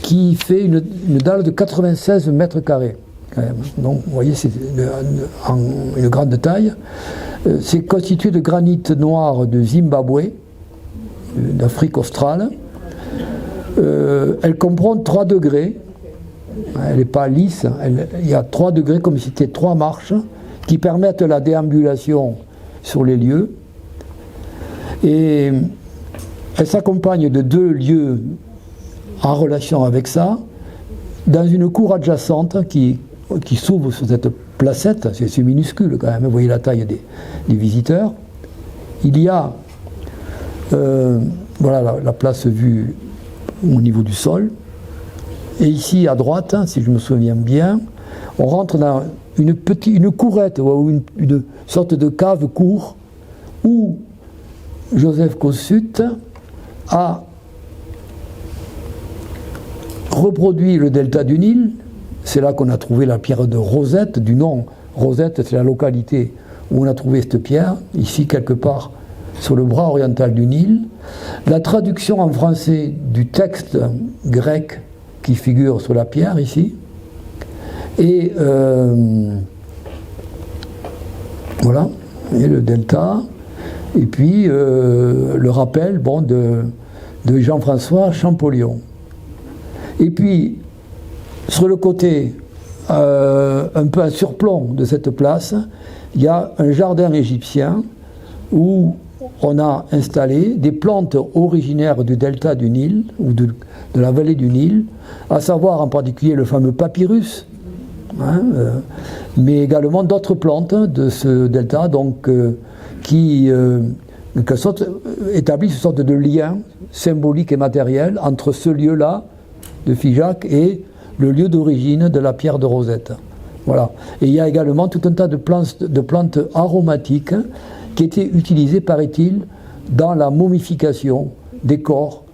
qui fait une dalle de 96 mètres carrés. Donc, vous voyez, c'est une grande taille. C'est constitué de granit noir de Zimbabwe, d'Afrique australe. Elle comprend 3 degrés. Elle n'est pas lisse. Il y a 3 degrés, comme si c'était 3 marches, qui permettent la déambulation sur les lieux. Et elle s'accompagne de 2 lieux en relation avec ça, dans une cour adjacente qui s'ouvre sur cette placette. C'est minuscule quand même, vous voyez la taille des visiteurs. Il y a voilà la place vue au niveau du sol. Et ici à droite, si je me souviens bien, on rentre dans une courette ou une sorte de cave cour où Joseph Kossuth a reproduit le delta du Nil. C'est là qu'on a trouvé la pierre de Rosette, du nom Rosette, c'est la localité où on a trouvé cette pierre, ici quelque part sur le bras oriental du Nil. La traduction en français du texte grec qui figure sur la pierre ici. Et voilà, et le delta. Et puis le rappel de Jean-François Champollion. Et puis, sur le côté, un peu à surplomb de cette place, il y a un jardin égyptien où on a installé des plantes originaires du delta du Nil, ou de la vallée du Nil, à savoir en particulier le fameux papyrus, mais également d'autres plantes de ce delta, donc, qui établissent une sorte de lien symbolique et matériel entre ce lieu-là, de Figeac, et le lieu d'origine de la pierre de Rosette. Voilà. Et il y a également tout un tas de plantes aromatiques qui étaient utilisées, paraît-il, dans la momification des corps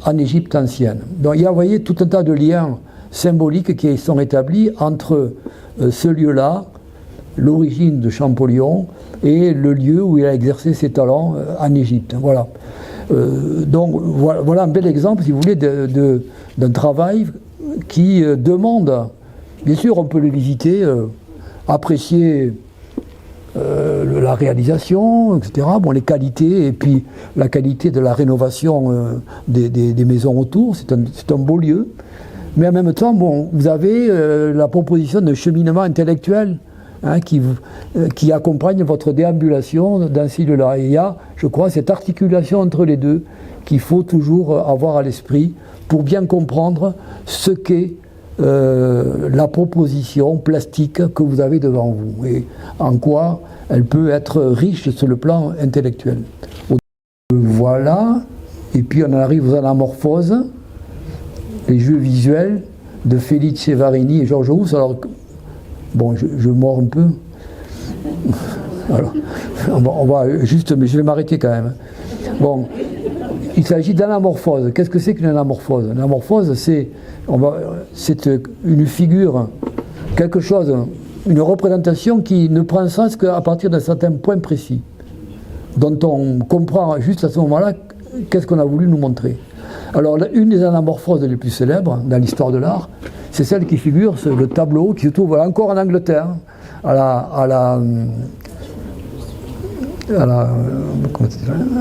en Égypte ancienne. Donc il y a, vous voyez, tout un tas de liens symboliques qui sont établis entre ce lieu-là, l'origine de Champollion, et le lieu où il a exercé ses talents en Égypte. Voilà. Donc voilà un bel exemple, si vous voulez, d'un travail qui demande, bien sûr on peut le visiter, apprécier la réalisation, etc., les qualités, et puis la qualité de la rénovation des maisons autour, c'est un beau lieu, Mais en même temps, bon, vous avez la proposition de cheminement intellectuel hein, qui accompagne votre déambulation dans ce lieu-là. Et il y a, je crois, cette articulation entre les deux qu'il faut toujours avoir à l'esprit pour bien comprendre ce qu'est la proposition plastique que vous avez devant vous et en quoi elle peut être riche sur le plan intellectuel. Voilà, et puis on arrive aux anamorphoses, les jeux visuels de Felice Varini et Georges Rousse. Alors, bon, je mords un peu. Alors, on va juste, mais je vais m'arrêter quand même. Bon, il s'agit d'anamorphose. Qu'est-ce que c'est qu'une anamorphose? Une anamorphose, c'est une figure, quelque chose, une représentation qui ne prend sens qu'à partir d'un certain point précis, dont on comprend juste à ce moment-là qu'est-ce qu'on a voulu nous montrer. Alors, une des anamorphoses les plus célèbres dans l'histoire de l'art, c'est celle qui figure sur le tableau qui se trouve encore en Angleterre, à la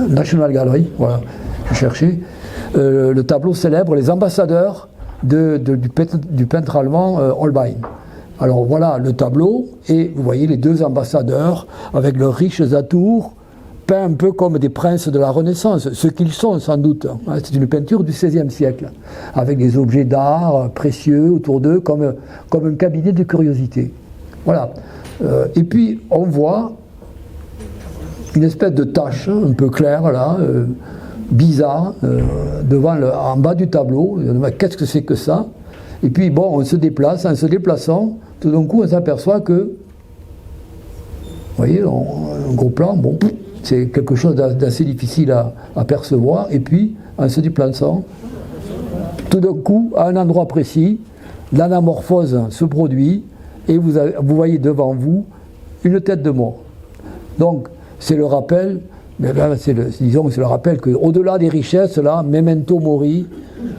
National Gallery, voilà, je cherchais, le tableau célèbre, les ambassadeurs du peintre allemand Holbein. Alors voilà le tableau, et vous voyez les deux ambassadeurs avec leurs riches atours, peints un peu comme des princes de la Renaissance, ce qu'ils sont sans doute. C'est une peinture du XVIe siècle, avec des objets d'art précieux autour d'eux, comme un cabinet de curiosité. Voilà. Et puis on voit une espèce de tache un peu claire là, bizarre, en bas du tableau. Qu'est-ce que c'est que ça? Et puis bon, on se déplace, en se déplaçant, tout d'un coup on s'aperçoit que, vous voyez, un gros plan, bon, c'est quelque chose d'assez difficile à percevoir, et puis en se déplaçant, tout d'un coup, à un endroit précis, l'anamorphose se produit, et vous voyez devant vous une tête de mort. Donc, c'est le rappel, c'est le rappel qu'au-delà des richesses, là, memento mori,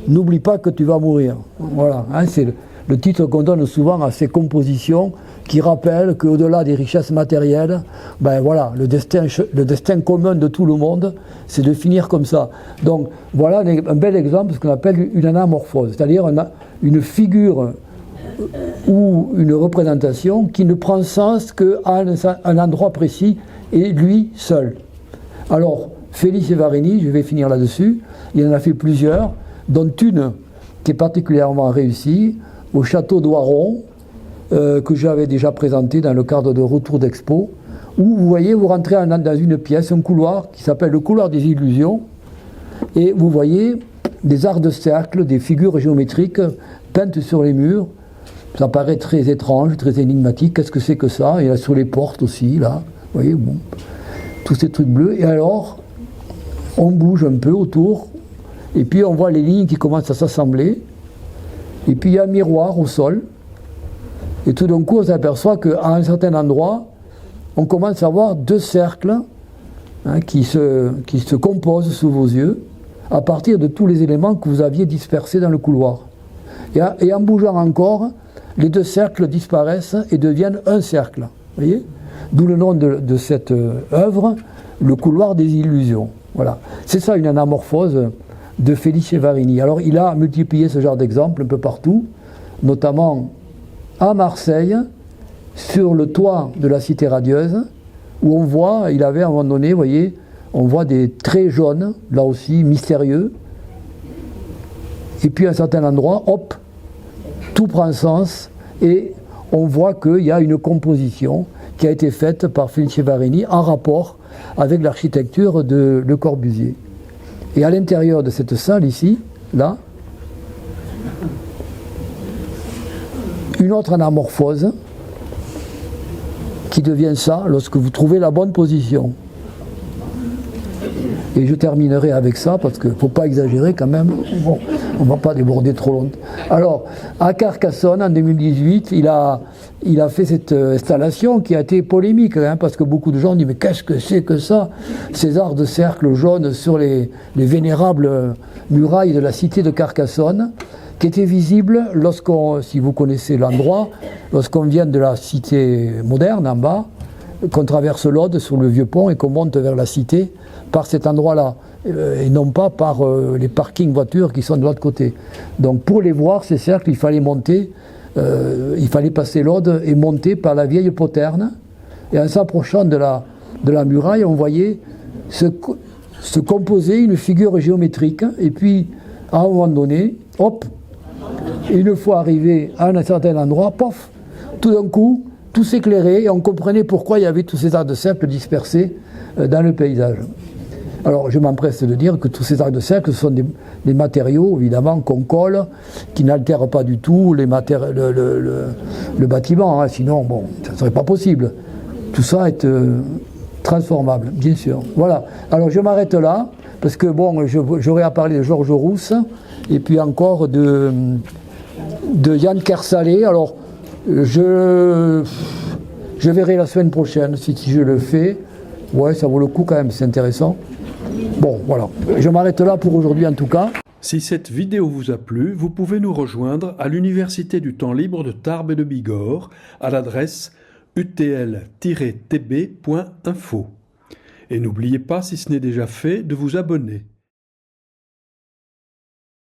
n'oublie pas que tu vas mourir. Voilà, hein, c'est le titre qu'on donne souvent à ces compositions qui rappellent qu'au-delà des richesses matérielles, ben voilà, le destin commun de tout le monde, c'est de finir comme ça. Donc voilà un bel exemple de ce qu'on appelle une anamorphose, c'est-à-dire une figure ou une représentation qui ne prend sens qu'à un endroit précis et lui seul. Alors, Felice Varini, je vais finir là-dessus, il en a fait plusieurs, dont une qui est particulièrement réussie, au château d'Oiron, que j'avais déjà présenté dans le cadre de Retour d'Expo, où vous voyez, vous rentrez dans une pièce, un couloir qui s'appelle le couloir des illusions, et vous voyez des arcs de cercle, des figures géométriques peintes sur les murs. Ça paraît très étrange, très énigmatique. Qu'est-ce que c'est que ça? Il y a sur les portes aussi, là. Vous voyez, bon, tous ces trucs bleus. Et alors, on bouge un peu autour, et puis on voit les lignes qui commencent à s'assembler. Et puis il y a un miroir au sol. Et tout d'un coup, on s'aperçoit qu'à un certain endroit, on commence à voir deux cercles hein, qui se composent sous vos yeux à partir de tous les éléments que vous aviez dispersés dans le couloir. Et en bougeant encore, les deux cercles disparaissent et deviennent un cercle. Vous voyez? D'où le nom de cette œuvre, le couloir des illusions. Voilà. C'est ça une anamorphose de Felice Varini. Alors il a multiplié ce genre d'exemples un peu partout, notamment à Marseille, sur le toit de la Cité radieuse, où on voit, il avait à un moment donné, vous voyez, on voit des traits jaunes, là aussi mystérieux, et puis à un certain endroit, hop, tout prend sens, et on voit qu'il y a une composition qui a été faite par Felice Varini en rapport avec l'architecture de Le Corbusier. Et à l'intérieur de cette salle ici, là, une autre anamorphose qui devient ça lorsque vous trouvez la bonne position. Et je terminerai avec ça parce qu'il ne faut pas exagérer quand même. Bon, on ne va pas déborder trop longtemps. Alors, à Carcassonne, en 2018, il a fait cette installation qui a été polémique, hein, parce que beaucoup de gens disent « Mais qu'est-ce que c'est que ça ?» Ces arcs de cercle jaunes sur les vénérables murailles de la cité de Carcassonne, qui étaient visibles si vous connaissez l'endroit, lorsqu'on vient de la cité moderne en bas, qu'on traverse l'Aude sur le vieux pont et qu'on monte vers la cité par cet endroit-là. et non pas par les parkings voitures qui sont de l'autre côté. Donc pour les voir, ces cercles, il fallait monter, il fallait passer l'Aude et monter par la vieille poterne. Et en s'approchant de la muraille, on voyait se composer une figure géométrique. Et puis, à un moment donné, hop, une fois arrivé à un certain endroit, pof, tout d'un coup, tout s'éclairait et on comprenait pourquoi il y avait tous ces arcs de cercle dispersés dans le paysage. Alors, je m'empresse de dire que tous ces arcs de cercle sont des matériaux, évidemment, qu'on colle, qui n'altèrent pas du tout le bâtiment, hein, sinon, bon, ça ne serait pas possible. Tout ça est transformable, bien sûr. Voilà. Alors, je m'arrête là, parce que, bon, j'aurais à parler de Georges Rousse, et puis encore de Yann Kersalé. Alors, je verrai la semaine prochaine si je le fais. Ouais, ça vaut le coup quand même, c'est intéressant. Bon, voilà. Je m'arrête là pour aujourd'hui en tout cas. Si cette vidéo vous a plu, vous pouvez nous rejoindre à l'Université du Temps Libre de Tarbes et de Bigorre à l'adresse utl-tb.info. Et n'oubliez pas, si ce n'est déjà fait, de vous abonner.